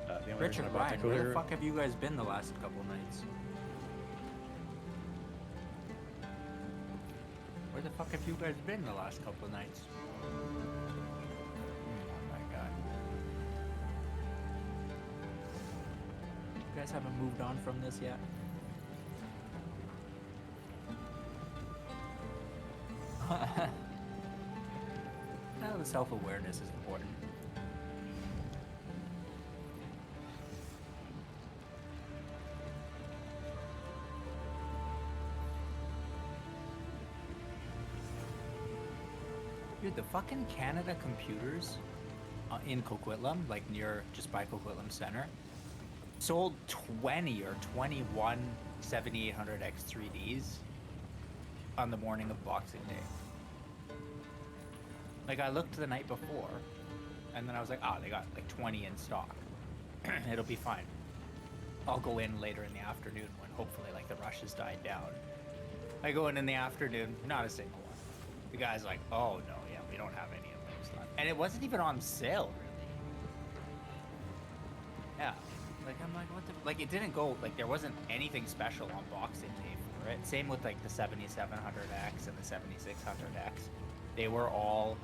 The only reason Richard, I bought Ryan, the where cooler, the fuck have you guys been the last couple nights? Where the fuck have you guys been the last couple nights? Oh my god. You guys haven't moved on from this yet? Now the self-awareness is important. Dude, the fucking Canada computers in Coquitlam, like near just by Coquitlam Center, sold 20 or 21 7800 X3Ds on the morning of Boxing Day. Like I looked the night before, And then I was like, oh, they got like 20 in stock. It'll be fine. I'll go in later in the afternoon when hopefully like the rush has died down. I go in the afternoon, not a single one. The guy's like, oh no, yeah, we don't have any of those left. And it wasn't even on sale, really. Yeah. Like, I'm like, what the... Like, it didn't go... Like, there wasn't anything special on Boxing Day for it. Same with, like, the 7700X and the 7600X. They were all...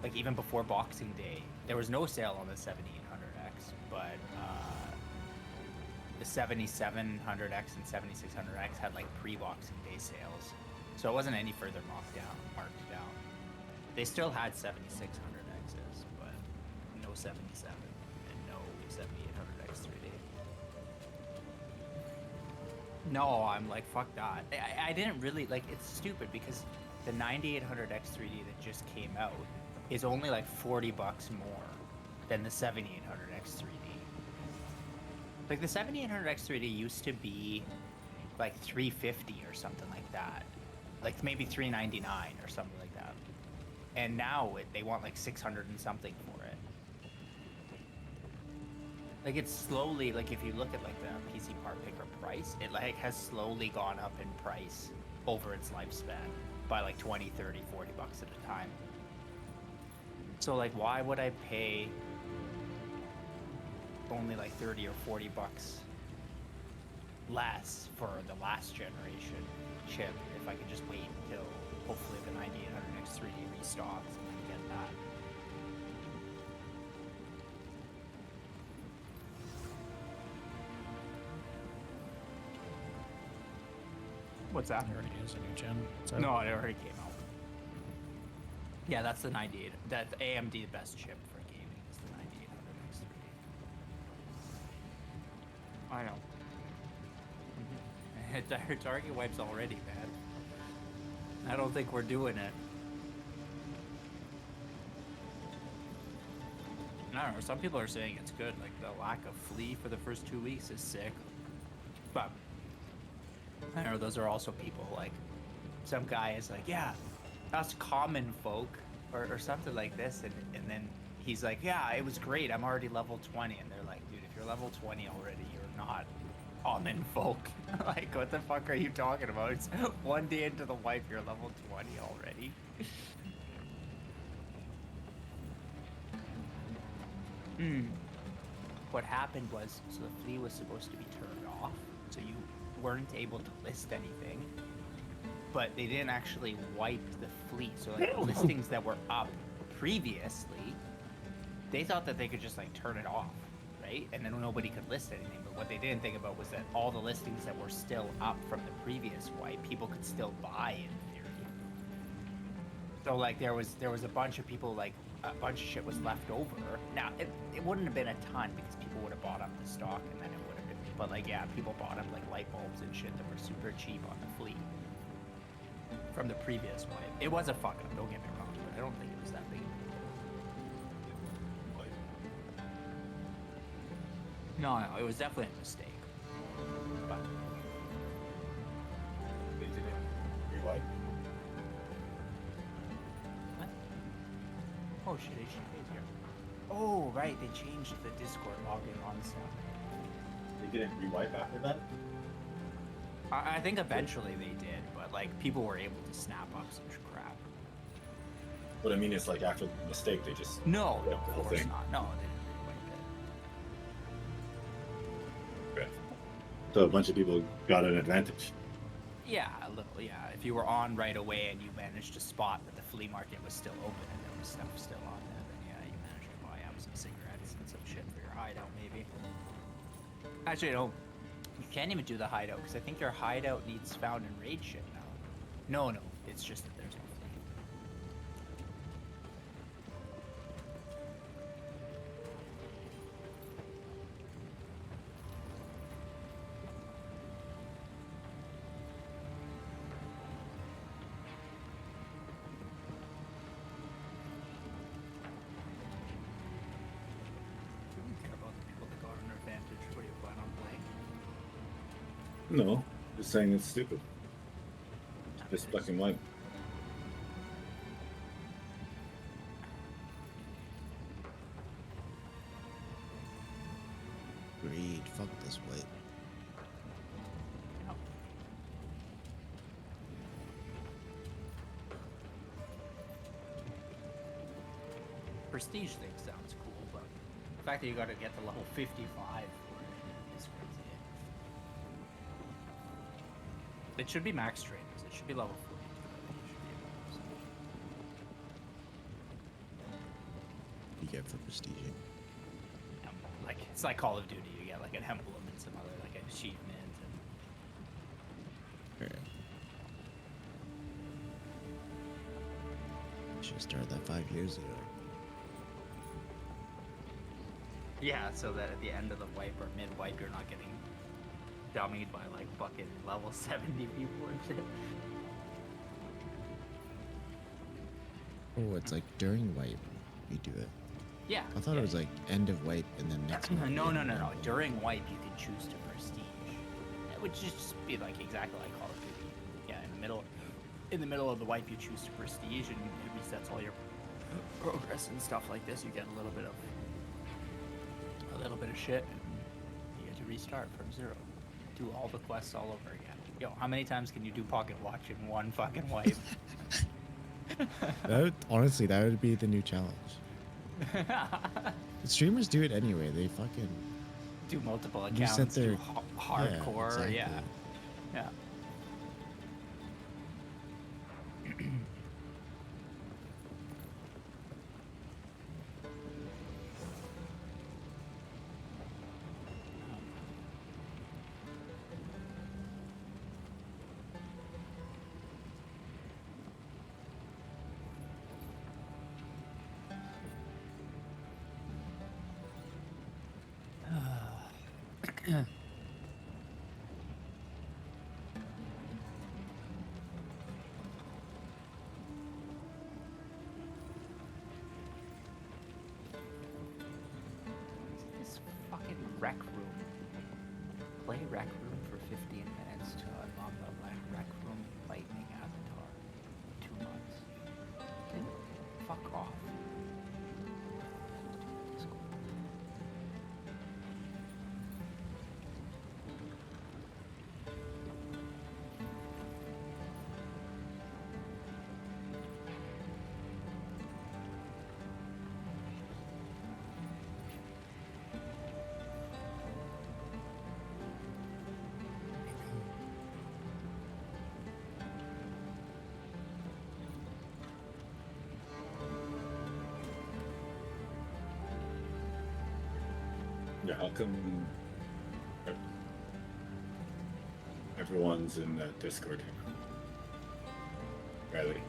Like, even before Boxing Day, there was no sale on the 7800X, but, the 7700X and 7600X had, like, pre-Boxing Day sales. So it wasn't any further marked down. They still had 7600Xs, but no 77 and no 7800X 3D. No, I'm like, fuck that. I didn't really, like, it's stupid because the 9800X 3D that just came out is only like $40 more than the 7800X 3D. Like, the 7800X 3D used to be like $350 or something like that. Like, maybe $399 or something like that. And now they want like 600 and something for it. Like, it's slowly, like, if you look at like the PC part picker price, it like has slowly gone up in price over its lifespan by like 20, 30, $40 at a time. So like, why would I pay only like 30 or $40 less for the last generation chip if I could just wait until hopefully the 9800X 3D restocks and then get that? What's that? It already is a new gen. So No, it already came out. Yeah, that's the 98. That AMD, the best chip for gaming is the 9800X 3D. I know. Target wipes already, man. I don't think we're doing it. I don't know. Some people are saying it's good. Like, the lack of flea for the first 2 weeks is sick. But I don't know. Those are also people like some guy is like, yeah, us common folk or something like this, and then he's like, yeah, it was great. I'm already level 20, and they're like, dude, if you're level 20 already, you're not common folk. Like, what the fuck are you talking about? It's one day into the wipe, you're level 20 already. What happened was, so the flea was supposed to be turned off, so you weren't able to list anything, but they didn't actually wipe the flea. So like the listings that were up previously, they thought that they could just like turn it off, right? And then nobody could list anything. But what they didn't think about was that all the listings that were still up from the previous wipe, people could still buy in theory. So like there was a bunch of people, like a bunch of shit was left over. Now it wouldn't have been a ton because people would have bought up the stock and then it would have been. But like, yeah, people bought up like light bulbs and shit that were super cheap on the fleet from the previous wipe. It was a fuck up, don't get me wrong, but I don't think it was that big of a deal. No, it was definitely a mistake. But They did it. Rewind. what? Oh shit, HTTP is here. Oh right, they changed the Discord login on stuff. They didn't rewipe after that. I think eventually they did, but like people were able to snap up some crap. What I mean is, like, after the mistake, they just No, Yeah, no, the of whole course thing. not. No, they didn't rewipe it. so a bunch of people got an advantage. Yeah, a little, yeah. If you were on right away and you managed to spot that the flea market was still open and there was stuff still on there, then yeah, you managed to buy out some cigarettes and some shit for your hideout, maybe. Actually, no, you can't even do the hideout because I think your hideout needs found in raid shit now. No, it's just that there's no flea. You don't care about the people that got an advantage. What do you plan on playing? No, just saying it's stupid. Just black and white. fuck this white. Yep. Prestige thing sounds cool, but the fact that you got to get to level 55 for it is crazy. It should be max trainers. It should be level 40. You get for prestiging. Like it's like Call of Duty. You get like an emblem and some other like achievement. And Alright. Should have started that 5 years ago. yeah, so that at the end of the wipe or mid wipe, you're not getting dummied by like fucking level 70 people and shit. Oh, it's like during wipe you do it. Yeah. I thought yeah. it was like end of wipe and then next month. No. you end of During wipe, you can choose to prestige. It would just be like exactly like Call of Duty. Yeah, in the middle of the wipe, you choose to prestige, and it resets all your progress and stuff like this. You get a little bit of shit, and you get to restart from zero. Do all the quests all over again. Yo, how many times can you do pocket watch in one fucking wipe? Honestly, that would be the new challenge. The streamers do it anyway. They fucking Do multiple You set accounts. their- Do hardcore. exactly. Yeah. Yeah. This fucking rec room. Play rec room for 15 minutes to unlock the rec room lightning avatar. 2 months. Then fuck off. Yeah, how come everyone's in the Discord? Riley.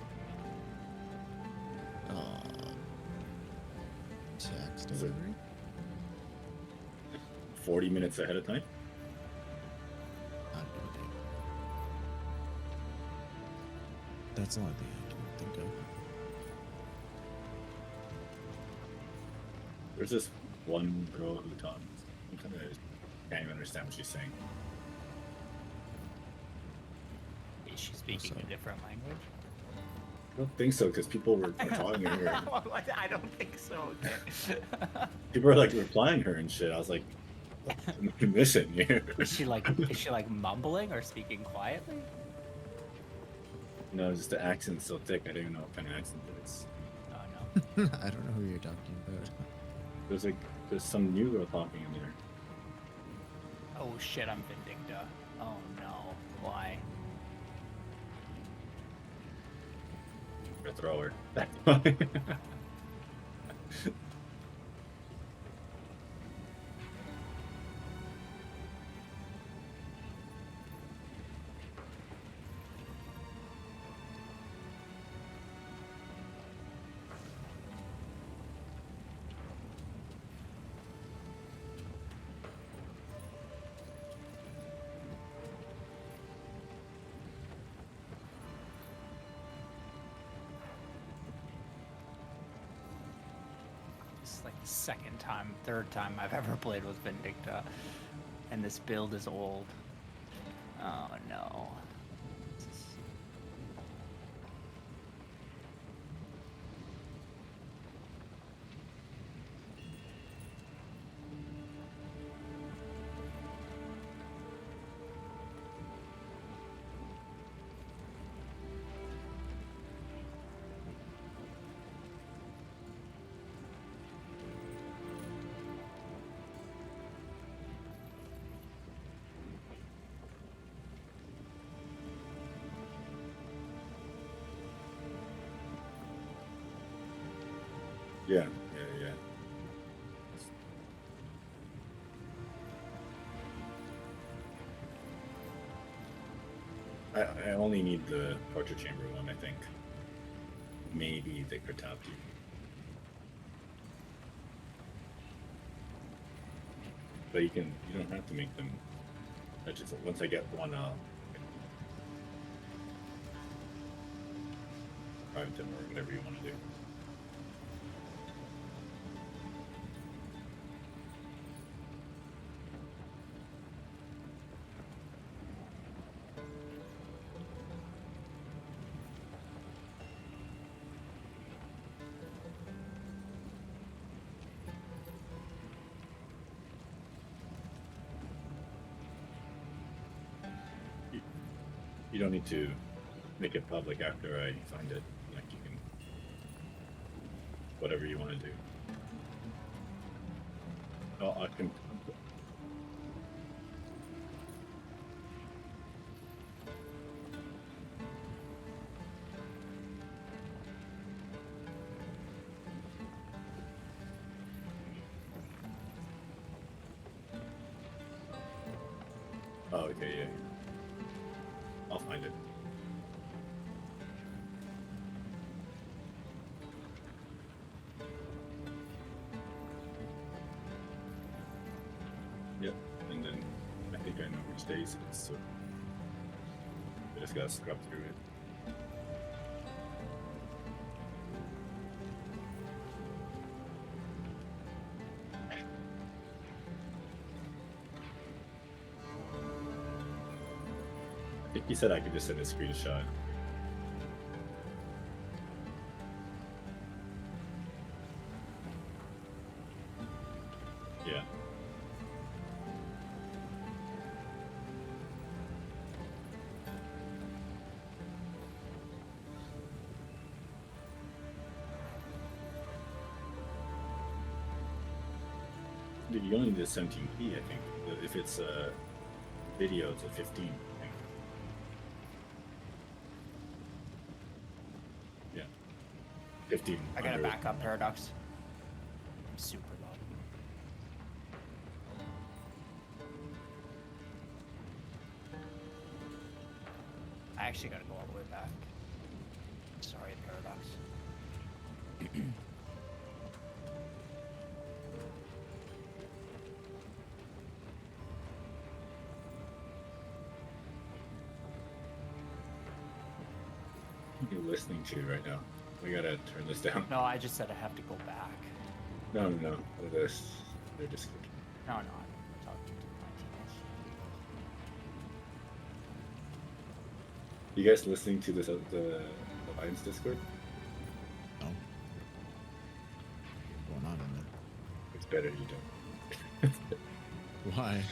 text Is it- delivery. 40 minutes ahead of time? I have no idea. That's the only thing I can think of. There's this one girl who talks. Can't even understand what she's saying. Is she speaking Also- a different language? I don't think so because people were talking to her. I don't think so. Okay. People were like replying her and shit. I was like, what's the mission here? is she like mumbling or speaking quietly? No, just the accent's so thick. I didn't even know what kind of accent it is. Oh no. I don't know who you're talking about. There's some new girl talking in there. Oh shit, I'm Vindicta. Oh no. Why? Or throw her. That's fine. It's like the third time I've ever played with Vindicta, and this build is old. Oh no. Yeah, yeah. I only need the torture chamber one, I think. Maybe they could top you. But you don't have to make them. I just once I get one private them or whatever you want to do. You don't need to make it public after I find it. Like you can, whatever you want to do. Oh, I can. Oh, okay, yeah. I'll find it. Yep, and then I think I know which days it is, so I just gotta scrub through it. I think he said I could just send a screenshot. Yeah. Dude, you only need a 17p, I think. If it's a video, it's a 15, I think. Yeah. 15. I got a under- backup paradox. I'm super low. I actually gotta go all the way back. Sorry, paradox. What are you listening to right now? We gotta turn this down. No, I just said I have to go back. No. This. They're just. No, I'm talking to my teammates. You guys listening to this the Alliance Discord? No. What's going on in It's better you don't. there? Why?